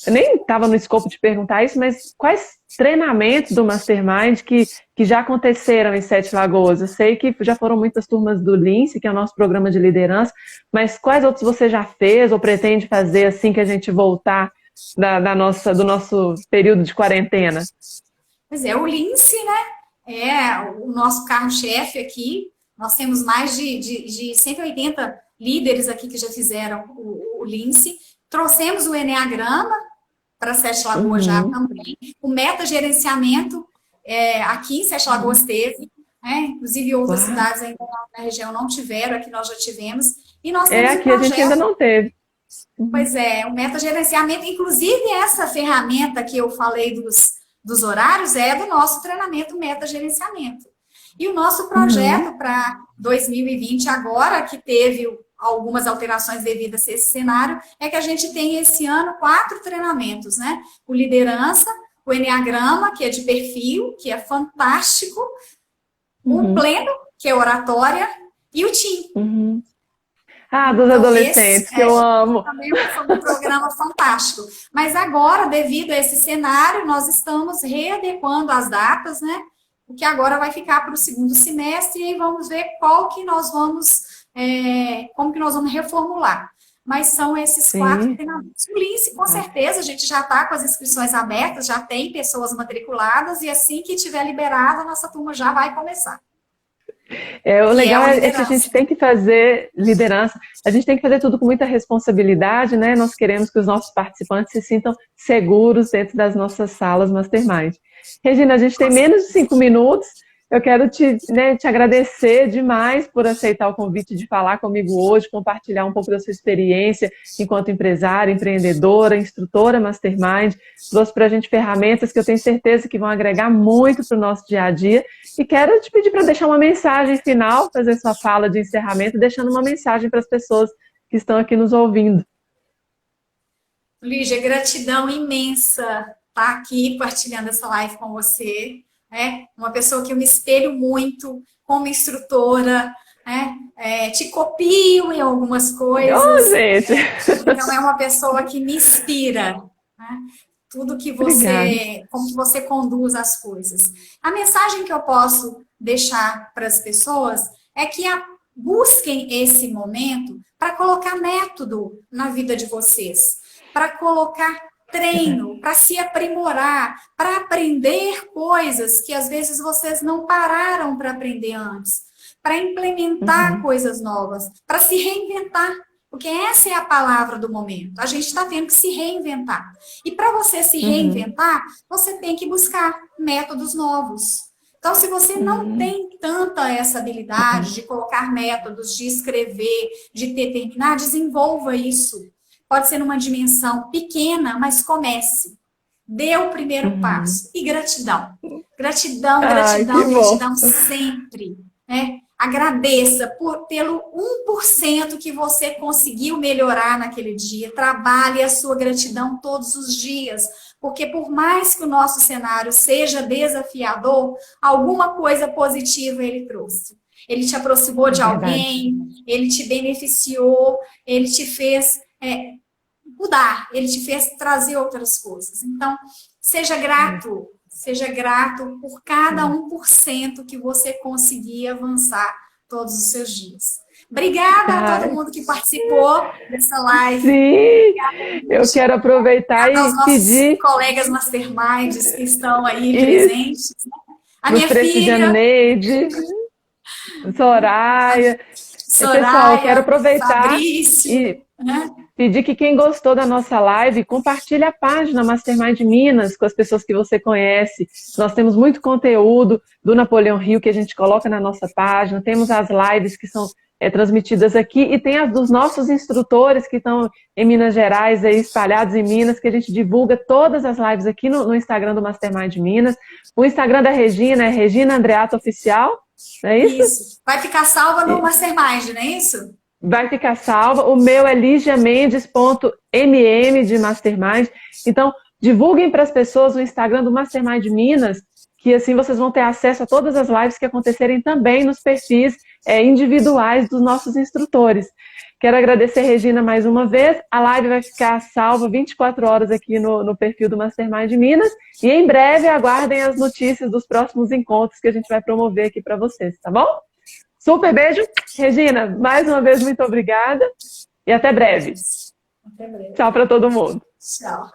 Eu nem estava no escopo de perguntar isso, mas quais treinamentos do Mastermind que já aconteceram em Sete Lagoas? Eu sei que já foram muitas turmas do Lince, que é o nosso programa de liderança, mas quais outros você já fez ou pretende fazer assim que a gente voltar do nosso período de quarentena? Pois é, o Lince, né? É o nosso carro-chefe aqui. Nós temos mais de 180 líderes aqui que já fizeram o Lince. Trouxemos o Eneagrama para Sete Lagoas já também. O metagerenciamento aqui em Sete Lagoas teve, inclusive outras cidades ainda na região não tiveram, aqui nós já tivemos. E nós temos aqui a gente ainda não teve. Pois é, o metagerenciamento, inclusive essa ferramenta que eu falei dos horários é do nosso treinamento metagerenciamento. E o nosso projeto para 2020 agora, que teve algumas alterações devidas a esse cenário, é que a gente tem esse ano 4 treinamentos, né? O liderança, o Eneagrama, que é de perfil, que é fantástico, o pleno, que é oratória, e o TIM. Dos então, adolescentes, que eu amo. Também foi um programa fantástico. Mas agora, devido a esse cenário, nós estamos readequando as datas, né? O que agora vai ficar para o segundo semestre, e aí vamos ver qual que nós vamos, como que nós vamos reformular. Mas são esses 4 treinamentos. O Lince, com certeza, a gente já está com as inscrições abertas, já tem pessoas matriculadas, e assim que tiver liberado, a nossa turma já vai começar. O legal é que a gente tem que fazer liderança, a gente tem que fazer tudo com muita responsabilidade, né? Nós queremos que os nossos participantes se sintam seguros dentro das nossas salas Mastermind. Regina, a gente tem menos de 5 minutos, eu quero te agradecer demais por aceitar o convite de falar comigo hoje, compartilhar um pouco da sua experiência enquanto empresária, empreendedora, instrutora Mastermind, trouxe para a gente ferramentas que eu tenho certeza que vão agregar muito para o nosso dia a dia. E quero te pedir para deixar uma mensagem final, fazer sua fala de encerramento, deixando uma mensagem para as pessoas que estão aqui nos ouvindo. Lígia, gratidão imensa estar aqui partilhando essa live com você. Uma pessoa que eu me espelho muito como instrutora, te copio em algumas coisas. Gente. Então, é uma pessoa que me inspira. Tudo que você, como que você conduz as coisas. A mensagem que eu posso deixar para as pessoas é que busquem esse momento para colocar método na vida de vocês, para colocar treino, para se aprimorar, para aprender coisas que às vezes vocês não pararam para aprender antes, para implementar coisas novas, para se reinventar. Porque essa é a palavra do momento. A gente está tendo que se reinventar. E para você se reinventar, você tem que buscar métodos novos. Então, se você não tem tanta essa habilidade de colocar métodos, de escrever, de determinar, desenvolva isso. Pode ser numa dimensão pequena, mas comece. Dê o primeiro passo. E gratidão. Gratidão, gratidão, gratidão sempre. Agradeça pelo 1% que você conseguiu melhorar naquele dia. Trabalhe a sua gratidão todos os dias. Porque por mais que o nosso cenário seja desafiador, alguma coisa positiva ele trouxe. Ele te aproximou de alguém, ele te beneficiou, ele te fez mudar, ele te fez trazer outras coisas. Então, seja grato por cada 1% que você conseguir avançar todos os seus dias. Obrigada a todo mundo que participou dessa live. Sim, eu quero aproveitar e pedir... colegas masterminds que estão aí presentes. A minha filha... Neide, Soraya. Pessoal, quero aproveitar Fabrício, e pedir que quem gostou da nossa live, compartilhe a página Mastermind Minas com as pessoas que você conhece. Nós temos muito conteúdo do Napoleão Hill que a gente coloca na nossa página, temos as lives que são transmitidas aqui e tem as dos nossos instrutores que estão em Minas Gerais, aí, espalhados em Minas, que a gente divulga todas as lives aqui no Instagram do Mastermind Minas. O Instagram da Regina é Regina Andreato Oficial, não é isso? Isso. Vai ficar salva no Mastermind, não é isso? Vai ficar salva. O meu é ligiamendes.mm de Mastermind. Então, divulguem para as pessoas o Instagram do Mastermind Minas, que assim vocês vão ter acesso a todas as lives que acontecerem também nos perfis individuais dos nossos instrutores. Quero agradecer, Regina, mais uma vez. A live vai ficar salva 24 horas aqui no perfil do Mastermind Minas. E em breve aguardem as notícias dos próximos encontros que a gente vai promover aqui para vocês, tá bom? Super beijo. Regina, mais uma vez, muito obrigada. E até breve. Até breve. Tchau para todo mundo. Tchau.